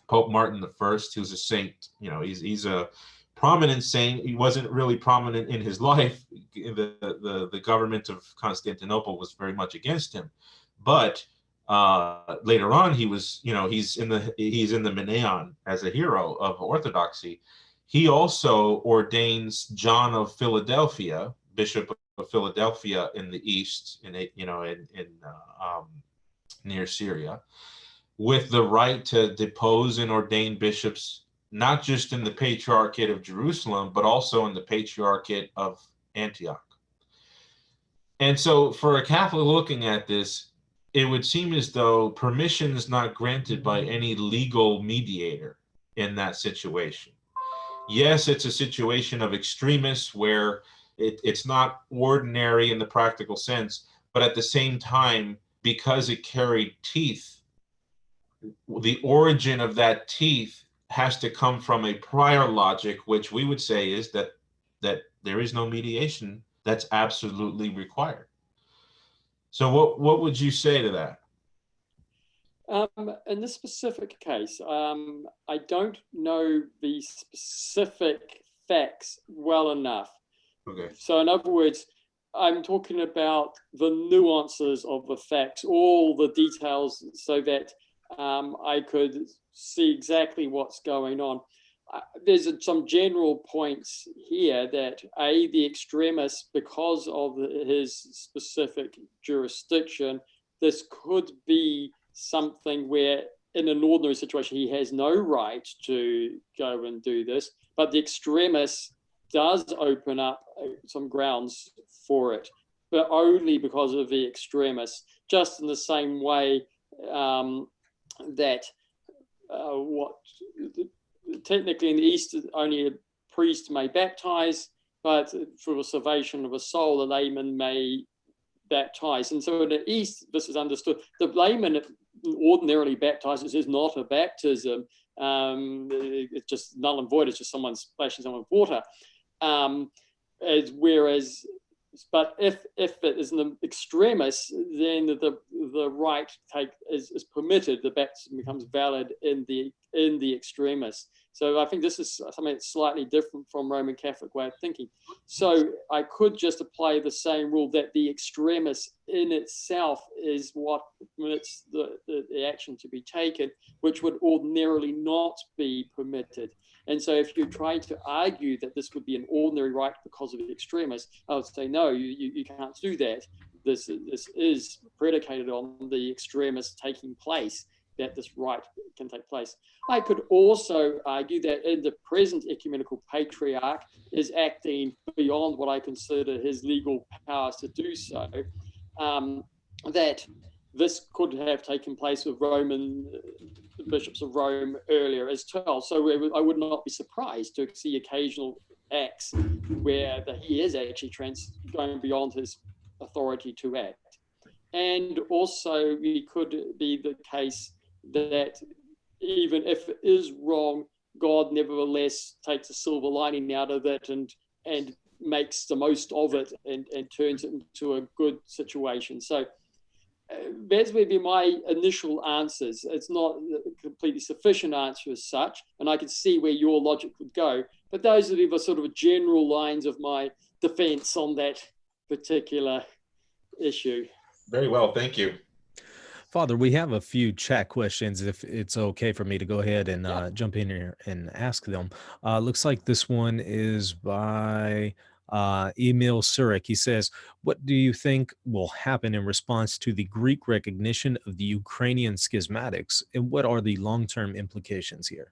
Speaker 3: Pope Martin I, who's a saint, he's a prominent saint. He wasn't really prominent in his life. The government of Constantinople was very much against him, but later on he was, he's in the Meneon as a hero of Orthodoxy. He also ordains John of Philadelphia, Bishop of Philadelphia in the east, near Syria, with the right to depose and ordain bishops, not just in the Patriarchate of Jerusalem, but also in the Patriarchate of Antioch. And so for a Catholic looking at this, it would seem as though permission is not granted by any legal mediator in that situation. Yes, it's a situation of extremis where it's not ordinary in the practical sense, but at the same time, because it carried teeth, the origin of that teeth has to come from a prior logic, which we would say is that there is no mediation that's absolutely required. So what would you say to that?
Speaker 2: In this specific case, I don't know the specific facts well enough.
Speaker 3: Okay.
Speaker 2: So in other words, I'm talking about the nuances of the facts, all the details, so that I could see exactly what's going on. There's some general points here that the extremist, because of his specific jurisdiction, this could be something where in an ordinary situation he has no right to go and do this, but the extremist does open up some grounds for it, but only because of the extremist, just in the same way that technically in the East only a priest may baptize, but for the salvation of a soul, a layman may baptize. And so in the East, this is understood. The layman ordinarily baptizes is not a baptism. It's just null and void. It's just someone splashing someone with water. Whereas But if it is an extremis, then the right is permitted. The baptism becomes valid in the extremis. So I think this is something that's slightly different from Roman Catholic way of thinking. So I could just apply the same rule that the extremis in itself is what permits the action to be taken, which would ordinarily not be permitted. And so if you try to argue that this would be an ordinary right because of the extremis, I would say, no, you can't do that. This is predicated on the extremis taking place, that this right can take place. I could also argue that in the present ecumenical patriarch is acting beyond what I consider his legal powers to do so, that this could have taken place with Roman bishops of Rome earlier as well. So I would not be surprised to see occasional acts where he is actually going beyond his authority to act. And also it could be the case that even if it is wrong, God nevertheless takes a silver lining out of it and makes the most of it and turns it into a good situation. So that would be my initial answers. It's not a completely sufficient answer as such, and I can see where your logic would go, but those would be the sort of general lines of my defense on that particular issue.
Speaker 3: Very well, thank you.
Speaker 1: Father, we have a few chat questions, if it's okay for me to go ahead and jump in here and ask them. Looks like this one is by Emil Surik. He says, what do you think will happen in response to the Greek recognition of the Ukrainian schismatics, and what are the long-term implications here?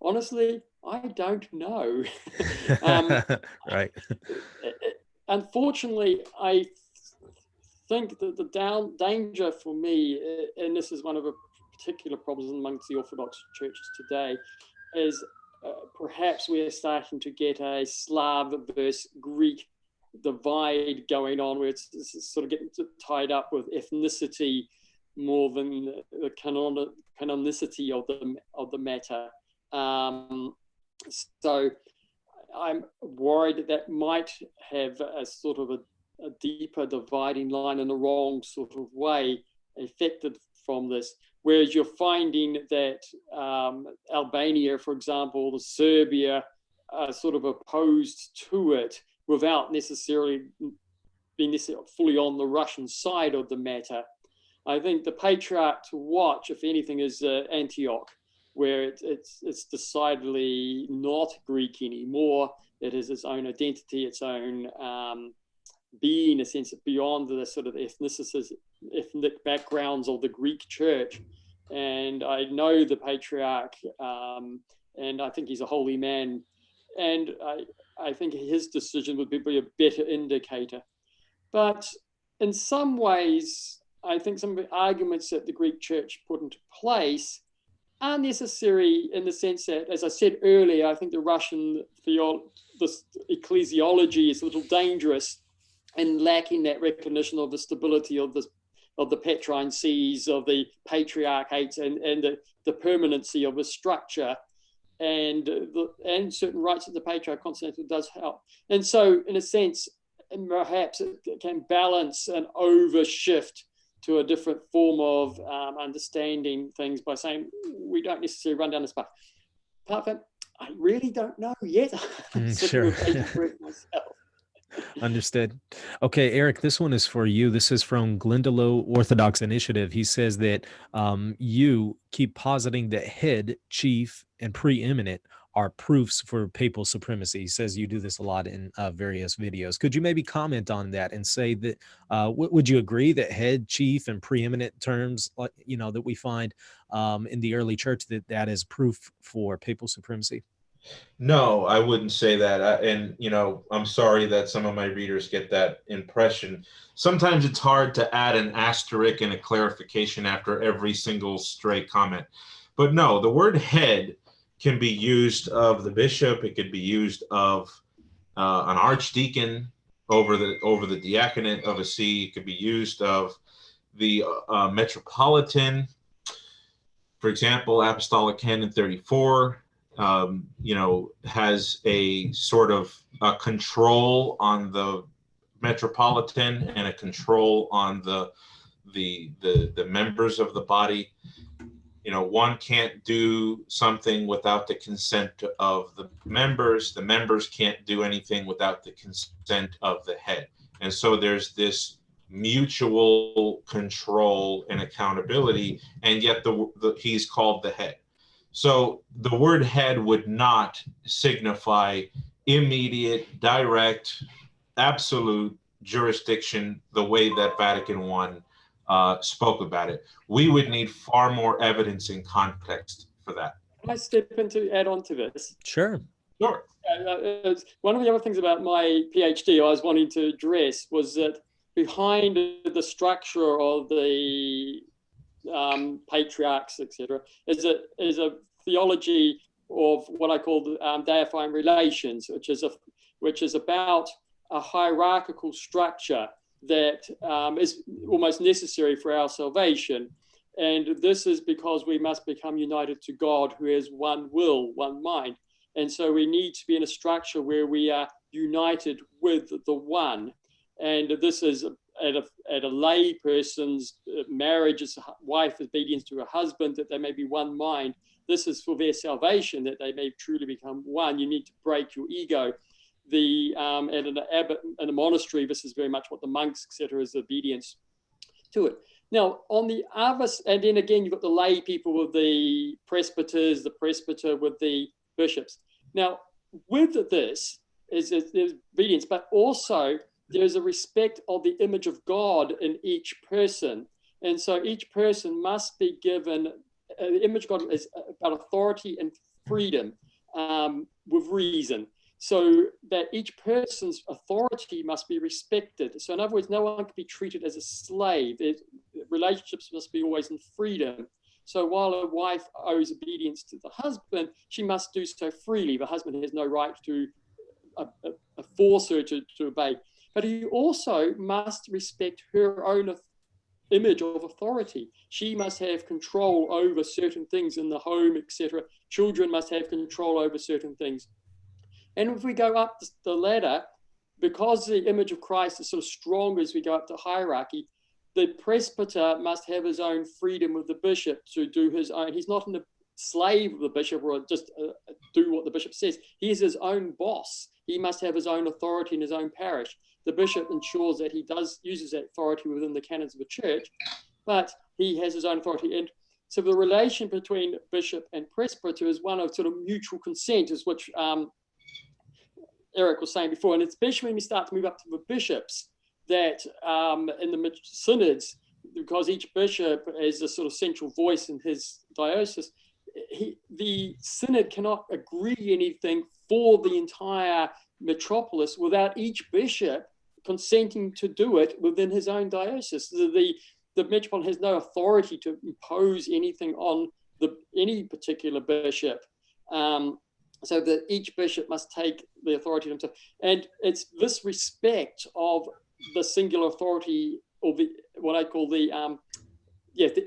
Speaker 2: Honestly, I don't know.
Speaker 1: Right.
Speaker 2: Unfortunately, I think that the danger for me, and this is one of the particular problems amongst the Orthodox churches today, is perhaps we're starting to get a Slav versus Greek divide going on, where it's sort of getting tied up with ethnicity more than the canonicity of the matter. So I'm worried that might have a sort of a deeper dividing line in the wrong sort of way affected from this. Whereas you're finding that Albania, for example, Serbia are sort of opposed to it without necessarily being fully on the Russian side of the matter. I think the patriarch to watch, if anything, is Antioch, where it's decidedly not Greek anymore. It has its own identity, its own being, a sense of beyond the sort of ethnic backgrounds of the Greek church. And I know the patriarch, and I think he's a holy man. And I think his decision would be a better indicator. But in some ways, I think some of the arguments that the Greek church put into place are necessary in the sense that, as I said earlier, I think the Russian ecclesiology is a little dangerous and lacking that recognition of the stability of the Petrine sees, of the patriarchates, and the permanency of the structure, and certain rights of the patriarch Constantinople does help. And so, in a sense, perhaps it can balance an overshift to a different form of understanding things by saying we don't necessarily run down this path. Apart from, I really don't know yet.
Speaker 1: Sure.
Speaker 2: Myself.
Speaker 1: Understood. Okay, Eric, this one is for you. This is from Glendalough Orthodox Initiative. He says that you keep positing that head, chief, and preeminent are proofs for papal supremacy. He says you do this a lot in various videos. Could you maybe comment on that and say that, would you agree that head, chief, and preeminent terms, that we find in the early church, that is proof for papal supremacy?
Speaker 3: No, I wouldn't say that. And, I'm sorry that some of my readers get that impression. Sometimes it's hard to add an asterisk and a clarification after every single stray comment. But no, the word head can be used of the bishop. It could be used of an archdeacon over the diaconate of a see. It could be used of the metropolitan. For example, Apostolic Canon 34. has a sort of a control on the metropolitan and a control on the members of the body. One can't do something without the consent of the members. The members can't do anything without the consent of the head. And so there's this mutual control and accountability, and yet he's called the head. So the word head would not signify immediate, direct, absolute jurisdiction the way that Vatican I spoke about it. We would need far more evidence in context for that.
Speaker 2: Can I step in to add on to this?
Speaker 1: Sure.
Speaker 3: Sure.
Speaker 2: One of the other things about my PhD I was wanting to address was that behind the structure of the patriarchs, etc., is a theology of what I call theophane relations, which is about a hierarchical structure that is almost necessary for our salvation. And this is because we must become united to God, who has one will, one mind. And so we need to be in a structure where we are united with the one. And this is at a lay person's marriage, as a wife obedience to her husband, that they may be one mind. This is for their salvation, that they may truly become one. You need to break your ego. At an abbot in a monastery, this is very much what the monks, etc., is obedience to it. Now, on the other, and then again, you've got the lay people with the presbyters, the presbyter with the bishops. Now, with this is obedience, but also there's a respect of the image of God in each person. And so each person must be given, the image of God is about authority and freedom with reason. So that each person's authority must be respected. So in other words, no one can be treated as a slave. Relationships must be always in freedom. So while a wife owes obedience to the husband, she must do so freely. The husband has no right to force her to obey. But he also must respect her own image of authority. She must have control over certain things in the home, etc. Children must have control over certain things. And if we go up the ladder, because the image of Christ is sort of strong as we go up the hierarchy, the presbyter must have his own freedom with the bishop to do his own. He's not a slave of the bishop or just do what the bishop says. He is his own boss. He must have his own authority in his own parish. The bishop ensures that he uses that authority within the canons of the church, but he has his own authority. And so the relation between bishop and presbyter is one of sort of mutual consent, is which Eric was saying before, and especially when we start to move up to the bishops, that in the synods, because each bishop is a sort of central voice in his diocese, the synod cannot agree anything for the entire metropolis without each bishop consenting to do it within his own diocese. The metropolitan has no authority to impose anything on any particular bishop. So that each bishop must take the authority himself. And it's this respect of the singular authority, or what I call the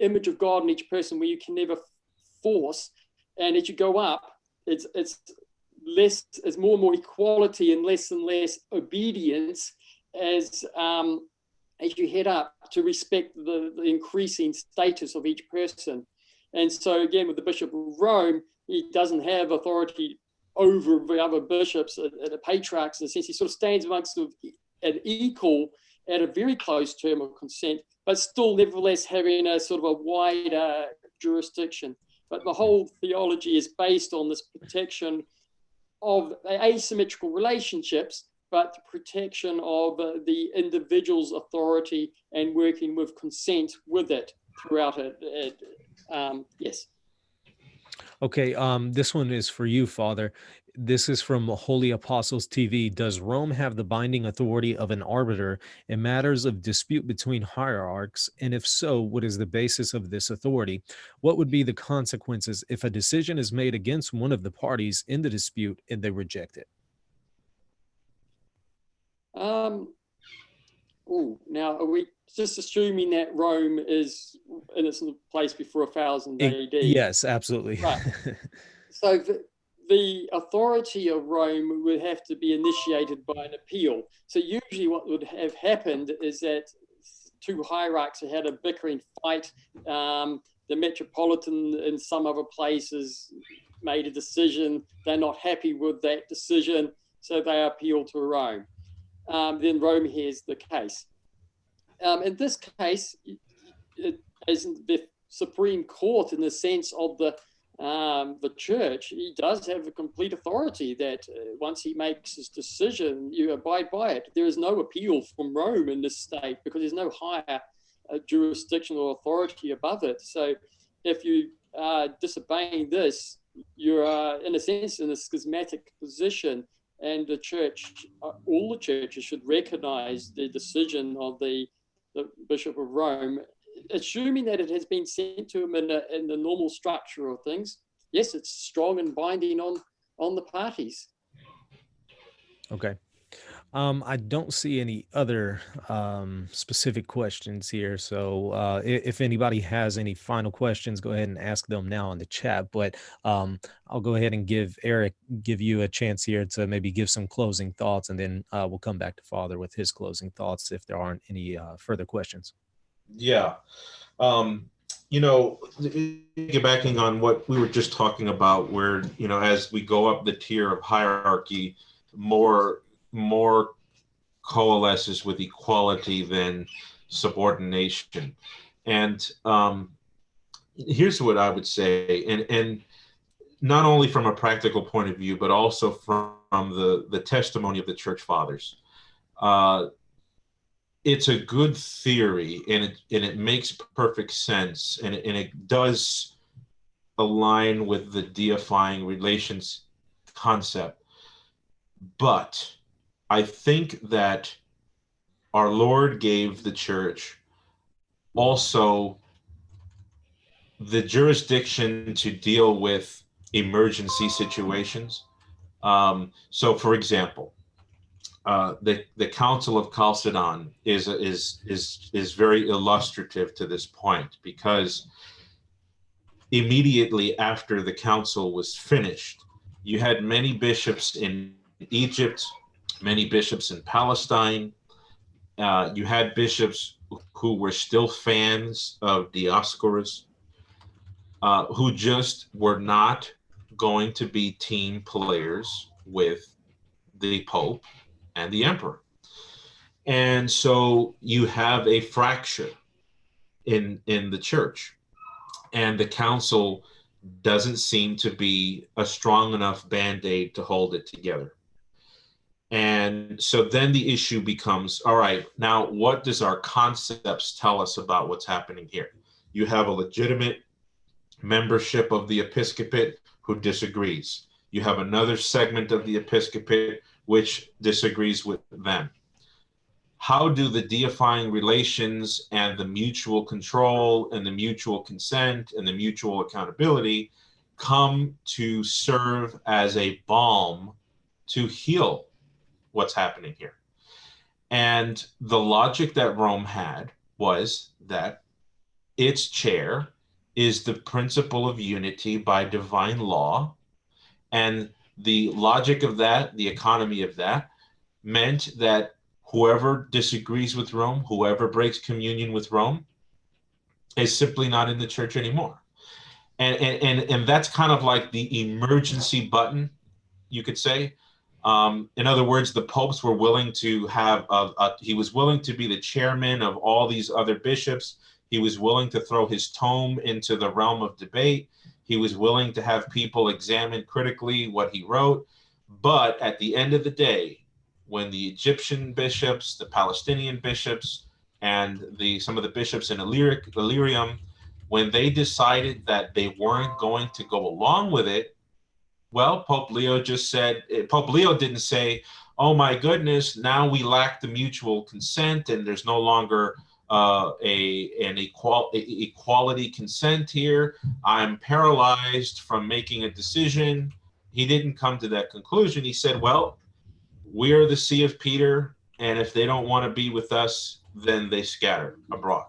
Speaker 2: image of God in each person, where you can never force. And as you go up, it's more and more equality and less obedience as you head up, to respect the increasing status of each person. And so again, with the Bishop of Rome, he doesn't have authority over the other bishops and the patriarchs. In a sense, he sort of stands amongst them at equal, at a very close term of consent, but still nevertheless having a sort of a wider jurisdiction. But the whole theology is based on this protection of asymmetrical relationships, but the protection of the individual's authority and working with consent with it throughout it. Yes.
Speaker 1: Okay, this one is for you, Father. This is from Holy Apostles TV. Does Rome have the binding authority of an arbiter in matters of dispute between hierarchs? And if so, what is the basis of this authority? What would be the consequences if a decision is made against one of the parties in the dispute and they reject it?
Speaker 2: Now, are we just assuming that Rome is in its place before 1000 AD?
Speaker 1: Yes, absolutely.
Speaker 2: Right. So the authority of Rome would have to be initiated by an appeal. So usually what would have happened is that two hierarchs had a bickering fight. The metropolitan in some other places made a decision. They're not happy with that decision, so they appeal to Rome. Then Rome hears the case. In this case, it isn't the Supreme Court in the sense of the church. He does have a complete authority that once he makes his decision, you abide by it. There is no appeal from Rome in this state because there's no higher jurisdictional authority above it. So if you are disobeying this, you're in a sense in a schismatic position, and the church, all the churches should recognize the decision of the Bishop of Rome, assuming that it has been sent to him in the normal structure of things. Yes, it's strong and binding on the parties.
Speaker 1: Okay. I don't see any other specific questions here. So if anybody has any final questions, go ahead and ask them now in the chat. But I'll go ahead and give you a chance here to maybe give some closing thoughts, and then we'll come back to Father with his closing thoughts if there aren't any further questions.
Speaker 3: Yeah. Piggybacking on what we were just talking about, where, as we go up the tier of hierarchy, more coalesces with equality than subordination. And here's what I would say, and not only from a practical point of view, but also from the testimony of the church fathers. It's a good theory, and it makes perfect sense, and it does align with the deifying relations concept. But I think that our Lord gave the church also the jurisdiction to deal with emergency situations. So, for example, the Council of Chalcedon is very illustrative to this point, because immediately after the council was finished, you had many bishops in Egypt, many bishops in Palestine. You had bishops who were still fans of Dioscorus, who just were not going to be team players with the Pope and the Emperor. And so you have a fracture in the church, and the council doesn't seem to be a strong enough band-aid to hold it together. And so then the issue becomes, all right, now what does our concepts tell us about what's happening here? You have a legitimate membership of the episcopate who disagrees. You have another segment of the episcopate which disagrees with them. How do the deifying relations and the mutual control and the mutual consent and the mutual accountability come to serve as a balm to heal what's happening here? And the logic that Rome had was that its chair is the principle of unity by divine law, and the logic of that, the economy of that, meant that whoever disagrees with Rome, whoever breaks communion with Rome, is simply not in the church anymore. And that's kind of like the emergency button, you could say. In other words, the popes were willing to have, he was willing to be the chairman of all these other bishops. He was willing to throw his tome into the realm of debate. He was willing to have people examine critically what he wrote. But at the end of the day, when the Egyptian bishops, the Palestinian bishops, and some of the bishops in Illyrium, when they decided that they weren't going to go along with it, well, Pope Leo didn't say, oh my goodness, now we lack the mutual consent and there's no longer an equality consent here. I'm paralyzed from making a decision. He didn't come to that conclusion. He said, well, we are the See of Peter, and if they don't want to be with us, then they scatter abroad.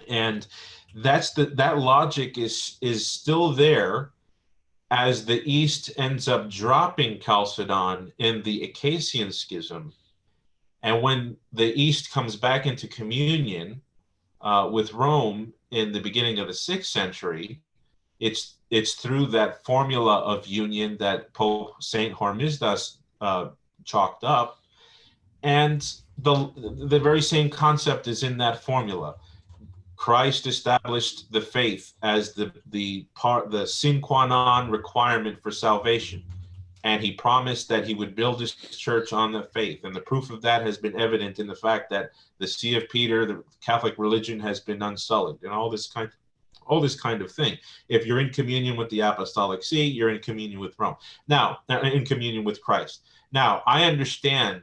Speaker 3: And that logic is still there as the East ends up dropping Chalcedon in the Acacian Schism, and when the East comes back into communion with Rome in the beginning of the 6th century, it's through that formula of union that Pope Saint Hormisdas chalked up, and the very same concept is in that formula. Christ established the faith as the sine qua non requirement for salvation, and he promised that he would build his church on the faith. And the proof of that has been evident in the fact that the See of Peter, the Catholic religion, has been unsullied, and all this kind of thing. If you're in communion with the Apostolic See, you're in communion with Rome. Now, in communion with Christ. Now, I understand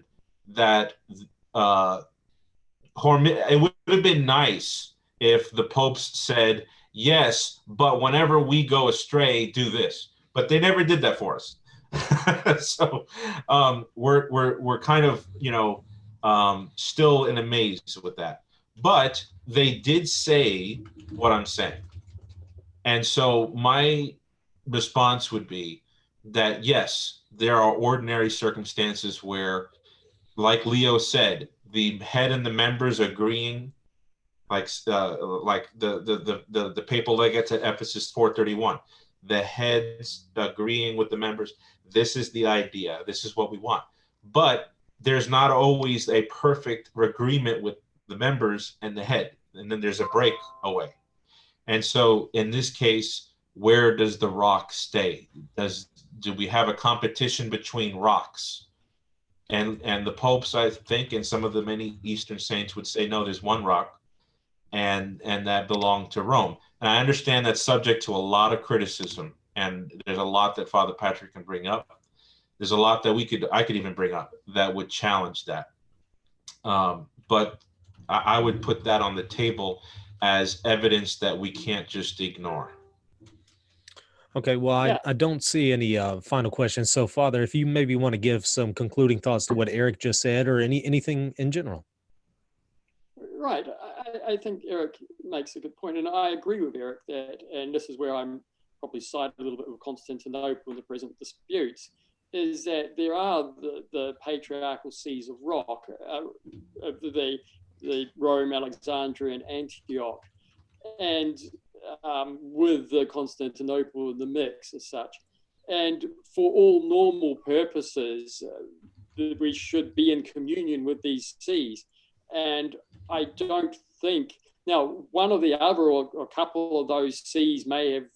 Speaker 3: that it would have been nice if the popes said, yes, but whenever we go astray, do this. But they never did that for us. So we're kind of, still in a maze with that. But they did say what I'm saying. And so my response would be that, yes, there are ordinary circumstances where, like Leo said, the head and the members agreeing, like the papal legate at Ephesus 431, the heads agreeing with the members. This is the idea. This is what we want. But there's not always a perfect agreement with the members and the head. And then there's a breakaway. And so in this case, where does the rock stay? Do we have a competition between rocks? And the popes, I think, and some of the many Eastern saints would say, no, there's one rock, and that belonged to Rome. And I understand that's subject to a lot of criticism, and there's a lot that Father Patrick can bring up. There's a lot that I could even bring up that would challenge that. But I would put that on the table as evidence that we can't just ignore.
Speaker 1: Okay, well,
Speaker 2: Yeah.
Speaker 1: I don't see any final questions. So, Father, if you maybe want to give some concluding thoughts to what Eric just said, or anything in general.
Speaker 2: Right. I think Eric makes a good point, and I agree with Eric that, and this is where I'm probably siding a little bit with Constantinople in the present disputes, is that there are the patriarchal sees of rock, the Rome, Alexandria, and Antioch, and with the Constantinople in the mix as such. And for all normal purposes, we should be in communion with these sees. And I don't think, now, one or the other, or a couple of those sees may have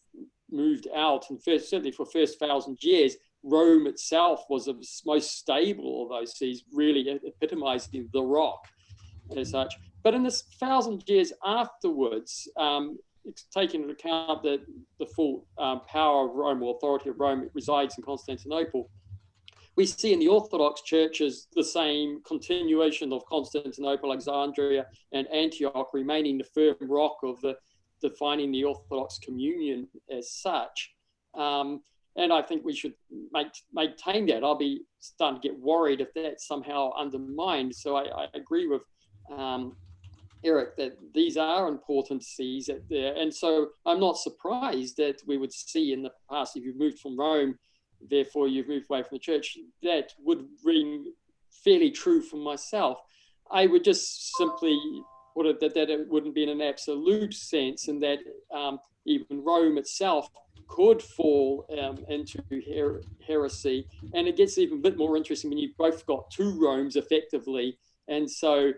Speaker 2: moved out, and certainly for the first 1,000 years, Rome itself was the most stable of those sees, really epitomizing the rock as such. But in this 1,000 years afterwards, taking into account that the full power of Rome, or authority of Rome, resides in Constantinople, we see in the Orthodox churches the same continuation of Constantinople, Alexandria, and Antioch remaining the firm rock of defining the Orthodox communion as such. And I think we should maintain that. I'll be starting to get worried if that's somehow undermined. So I agree with Eric that these are important sees there. And so I'm not surprised that we would see in the past, if you've moved from Rome, therefore you've moved away from the church. That would ring fairly true for myself. I would just simply put it that it wouldn't be in an absolute sense, and that even Rome itself could fall into heresy. And it gets even a bit more interesting when you've both got two Romes effectively. And so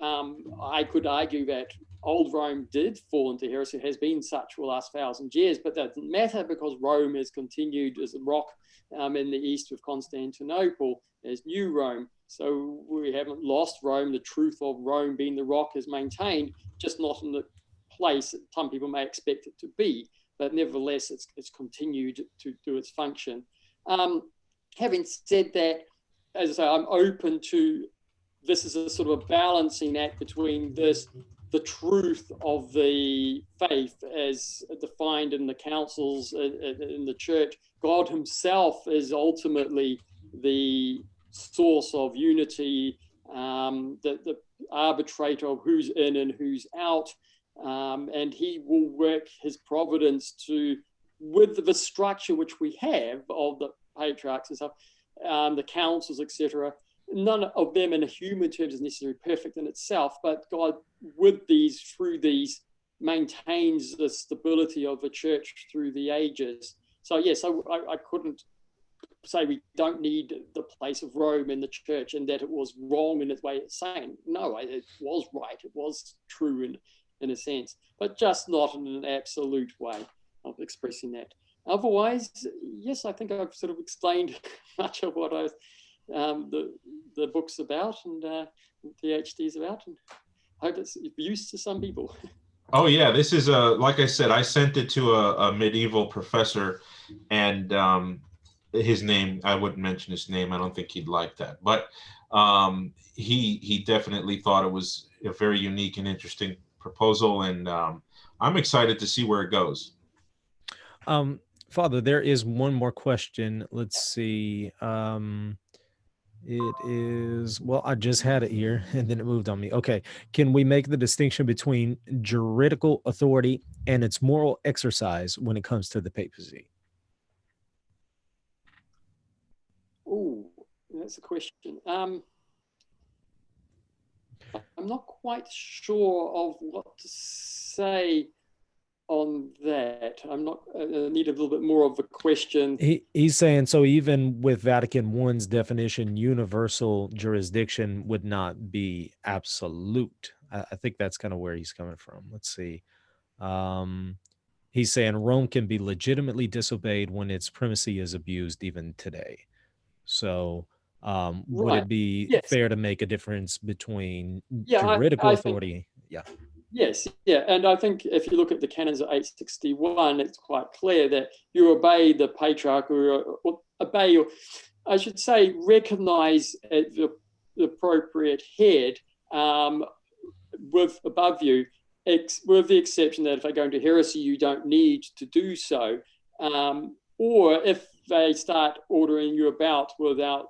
Speaker 2: I could argue that old Rome did fall into heresy, has been such for the last 1,000 years, but that doesn't matter because Rome has continued as a rock in the east with Constantinople as new Rome. So we haven't lost Rome. The truth of Rome being the rock is maintained, just not in the place that some people may expect it to be. But nevertheless, it's continued to do its function. Having said that, as I say, I'm open to this is a sort of a balancing act between the truth of the faith as defined in the councils in the church. God himself is ultimately the source of unity, the arbitrator of who's in and who's out, and he will work his providence to with the structure which we have of the patriarchs and stuff, the councils, etc., none of them in a human terms is necessarily perfect in itself, but God, through these, maintains the stability of the church through the ages. So yes, I couldn't say we don't need the place of Rome in the church and that it was wrong in its way of saying. No, it was right. It was true in a sense, but just not in an absolute way of expressing that. Otherwise, yes, I think I've sort of explained much of what the book's about and the PhD is about, and I hope it's of use to some people.
Speaker 3: Oh yeah, this is like I said, I sent it to a medieval professor, and his name, I wouldn't mention his name. I don't think he'd like that, but he definitely thought it was a very unique and interesting proposal, and I'm excited to see where it goes.
Speaker 1: Father, there is one more question. Let's see. It is, well, I just had it here and then it moved on me. Okay. Can we make the distinction between juridical authority and its moral exercise when it comes to the papacy?
Speaker 2: Oh, that's a question. I'm not quite sure of what to say on that. I'm not, I need a little bit more of a question.
Speaker 1: He's saying, so even with Vatican I's definition, universal jurisdiction would not be absolute. I think that's kind of where he's coming from. Let's see. He's saying Rome can be legitimately disobeyed when its primacy is abused even today. So would it be fair to make a difference between juridical authority?
Speaker 2: Yes, yeah, and I think if you look at the canons of 861, it's quite clear that you obey the patriarch, or obey, or I should say, recognize the appropriate head with above you, with the exception that if they go into heresy, you don't need to do so, or if they start ordering you about without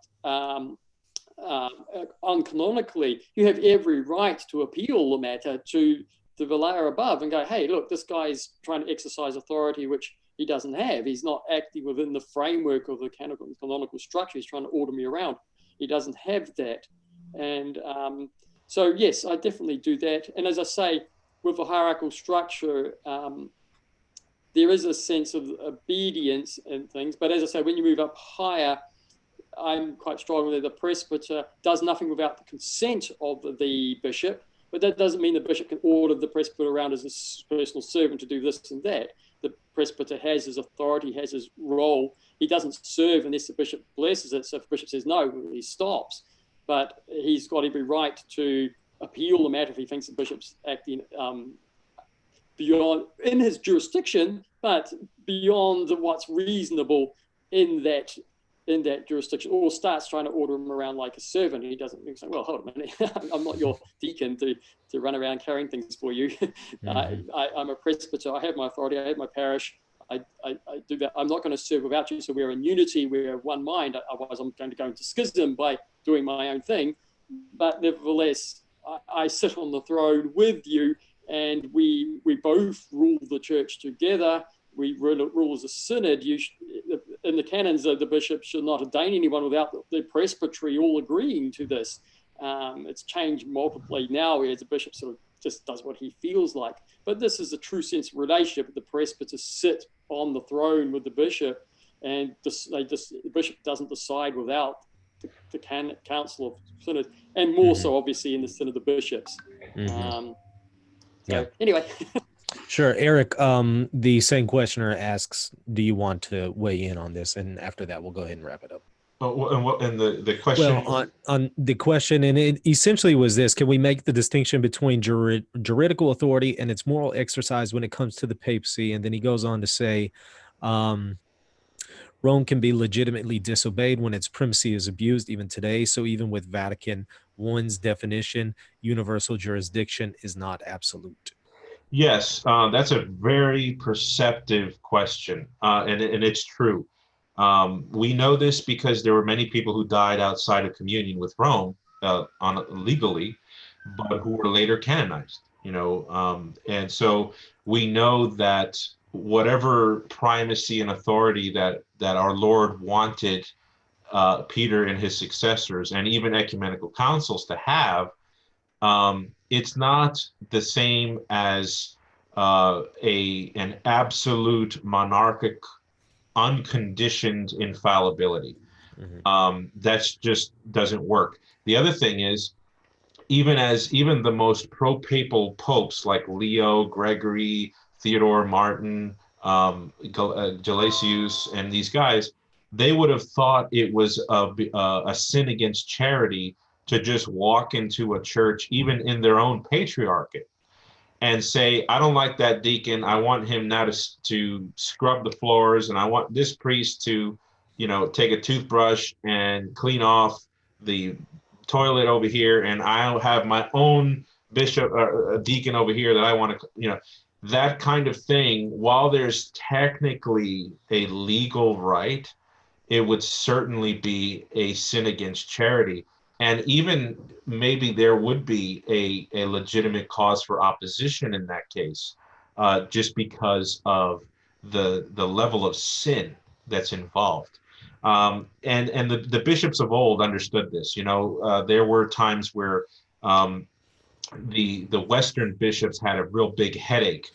Speaker 2: uncanonically, you have every right to appeal the matter to the layer above and go, hey, look, this guy's trying to exercise authority which he doesn't have. He's not acting within the framework of the canonical structure. He's trying to order me around. He doesn't have that. And so, yes, I definitely do that. And as I say, with the hierarchical structure, there is a sense of obedience and things. But as I say, when you move up higher, I'm quite strong that the presbyter does nothing without the consent of the bishop, but that doesn't mean the bishop can order the presbyter around as a personal servant to do this and that. The presbyter has his authority, has his role. He doesn't serve unless the bishop blesses it. So if the bishop says no, he stops. But he's got every right to appeal the matter if he thinks the bishop's acting beyond, in his jurisdiction, but beyond what's reasonable in that jurisdiction, or starts trying to order him around like a servant. He doesn't say, well, hold on a minute, I'm not your deacon to run around carrying things for you. I'm a presbyter, I have my authority, I have my parish, I do that. I'm not going to serve without you, so we're in unity, we're one mind, otherwise I'm going to go into schism by doing my own thing. But nevertheless, I sit on the throne with you, and we both rule the church together. We rule as a synod. In the canons, the bishop should not ordain anyone without the presbytery all agreeing to this. It's changed multiply now, where the bishop sort of just does what he feels like. But this is a true sense of relationship. The presbyters sit on the throne with the bishop, and the bishop doesn't decide without the council of synod, and more so obviously in the synod of the bishops. Anyway.
Speaker 1: Sure. Eric, the same questioner asks, do you want to weigh in on this? And after that, we'll go ahead and wrap it up.
Speaker 3: And the question?
Speaker 1: Well, on the question, and it essentially was this: can we make the distinction between juridical authority and its moral exercise when it comes to the papacy? And then he goes on to say, Rome can be legitimately disobeyed when its primacy is abused even today. So even with Vatican I's definition, universal jurisdiction is not absolute.
Speaker 3: Yes, that's a very perceptive question, and it's true. We know this because there were many people who died outside of communion with Rome legally, but who were later canonized. And so we know that whatever primacy and authority that our Lord wanted Peter and his successors and even ecumenical councils to have, it's not the same as an absolute monarchic, unconditioned infallibility. That's just doesn't work. The other thing is, even the most pro-papal popes like Leo, Gregory, Theodore Martin, Gelasius, and these guys, they would have thought it was a sin against charity to just walk into a church, even in their own patriarchate, and say, I don't like that deacon. I want him now to scrub the floors, and I want this priest to, take a toothbrush and clean off the toilet over here, and I'll have my own bishop or a deacon over here that I want to, that kind of thing. While there's technically a legal right, it would certainly be a sin against charity. And even maybe there would be a legitimate cause for opposition in that case, just because of the level of sin that's involved. And the bishops of old understood this. There were times where the Western bishops had a real big headache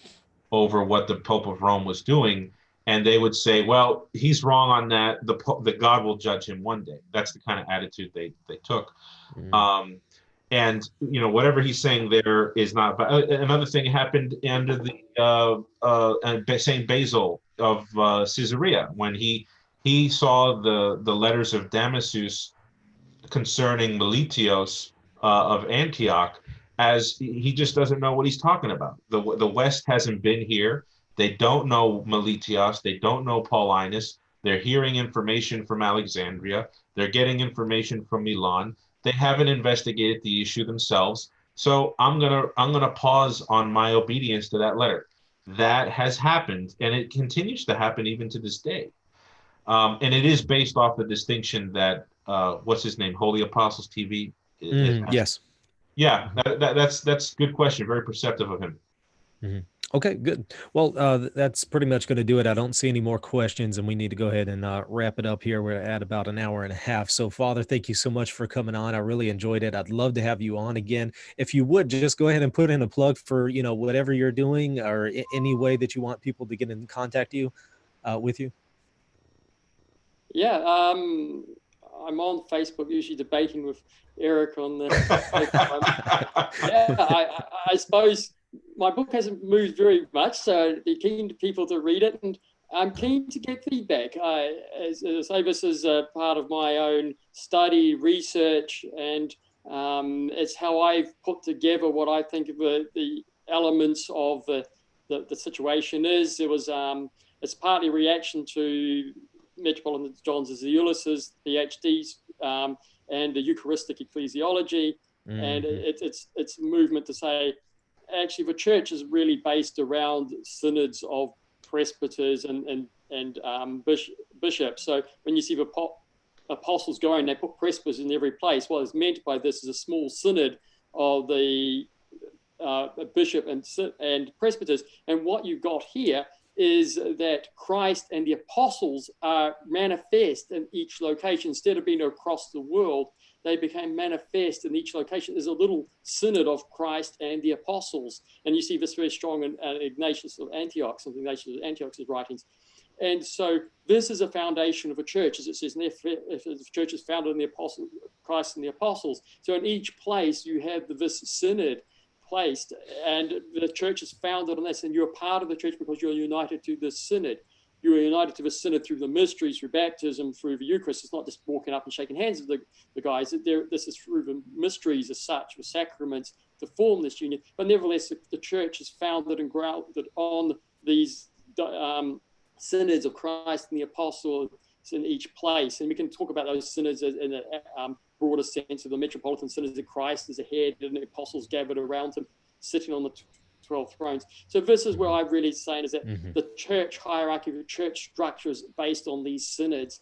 Speaker 3: over what the Pope of Rome was doing, and they would say, "Well, he's wrong on that. The God will judge him one day." That's the kind of attitude they took. And whatever he's saying there is not. But another thing happened under the Saint Basil of Caesarea, when he saw the letters of Damasus concerning Melitios of Antioch, as he just doesn't know what he's talking about. The West hasn't been here. They don't know Melitios. They don't know Paulinus. They're hearing information from Alexandria. They're getting information from Milan. They haven't investigated the issue themselves. So I'm gonna pause on my obedience to that letter. That has happened, and it continues to happen even to this day. And it is based off the distinction that what's his name, Holy Apostles TV.
Speaker 1: Yes.
Speaker 3: Yeah, that's a good question. Very perceptive of him.
Speaker 1: Okay, good. Well, that's pretty much going to do it. I don't see any more questions, and we need to go ahead and wrap it up here. We're at about an hour and a half. So, Father, thank you so much for coming on. I really enjoyed it. I'd love to have you on again. If you would, just go ahead and put in a plug for, whatever you're doing, or any way that you want people to get in contact with you.
Speaker 2: Yeah, I'm on Facebook, usually debating with Eric on the. I suppose my book hasn't moved very much, so I'd be keen to people to read it, and I'm keen to get feedback. As I say, this is a part of my own study, research, and it's how I've put together what I think of the elements of the situation is. It's partly a reaction to Metropolitan John Zizioulis's PhDs and the Eucharistic ecclesiology, and it's movement to say, actually, the church is really based around synods of presbyters and bishops. So when you see the apostles going, they put presbyters in every place. What is meant by this is a small synod of the bishop and presbyters. And what you've got here is that Christ and the apostles are manifest in each location. Instead of being across the world, they became manifest in each location. There's a little synod of Christ and the apostles. And you see this very strong in Ignatius of Antioch, some of Ignatius of Antioch's writings. And so this is a foundation of a church, as it says, if the church is founded in the apostles, Christ and the apostles. So in each place, you have this synod placed, and the church is founded on this, and you're part of the church because you're united to the synod. You are united to the synod through the mysteries, through baptism, through the Eucharist. It's not just walking up and shaking hands with the guys. This is through the mysteries as such, the sacraments, to form this union. But nevertheless, the church is founded and grounded on these synods of Christ and the apostles in each place. And we can talk about those synods in a broader sense of the metropolitan synods of Christ as a head and the apostles gathered around him, sitting on the 12 thrones. So this is where I'm really saying is that the church hierarchy, the church structure is based on these synods.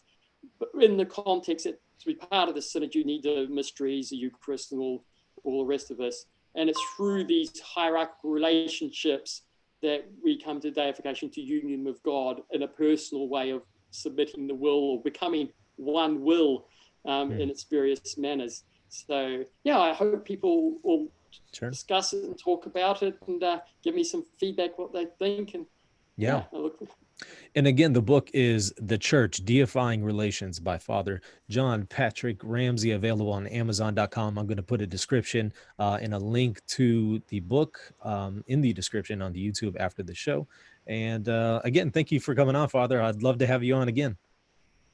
Speaker 2: But in the context that to be part of the synod, you need the mysteries, the Eucharist, and all the rest of this. And it's through these hierarchical relationships that we come to deification, to union with God in a personal way of submitting the will or becoming one will in its various manners. So, yeah, I hope people will discuss it and talk about it and give me some feedback what they think. And
Speaker 1: yeah.
Speaker 2: I look.
Speaker 1: And again, the book is The Church, Deifying Relations by Father John Patrick Ramsey, available on Amazon.com. I'm going to put a description and a link to the book in the description on the YouTube after the show. And again, thank you for coming on, Father. I'd love to have you on again.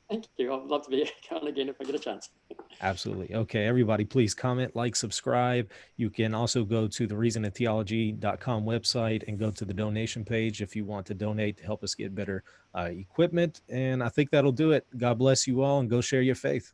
Speaker 2: Thank you. I'd love to be on again if I get a chance.
Speaker 1: Absolutely. Okay, everybody, please comment, like, subscribe. You can also go to the reasonandtheology.com website and go to the donation page if you want to donate to help us get better equipment. And I think that'll do it. God bless you all, and go share your faith.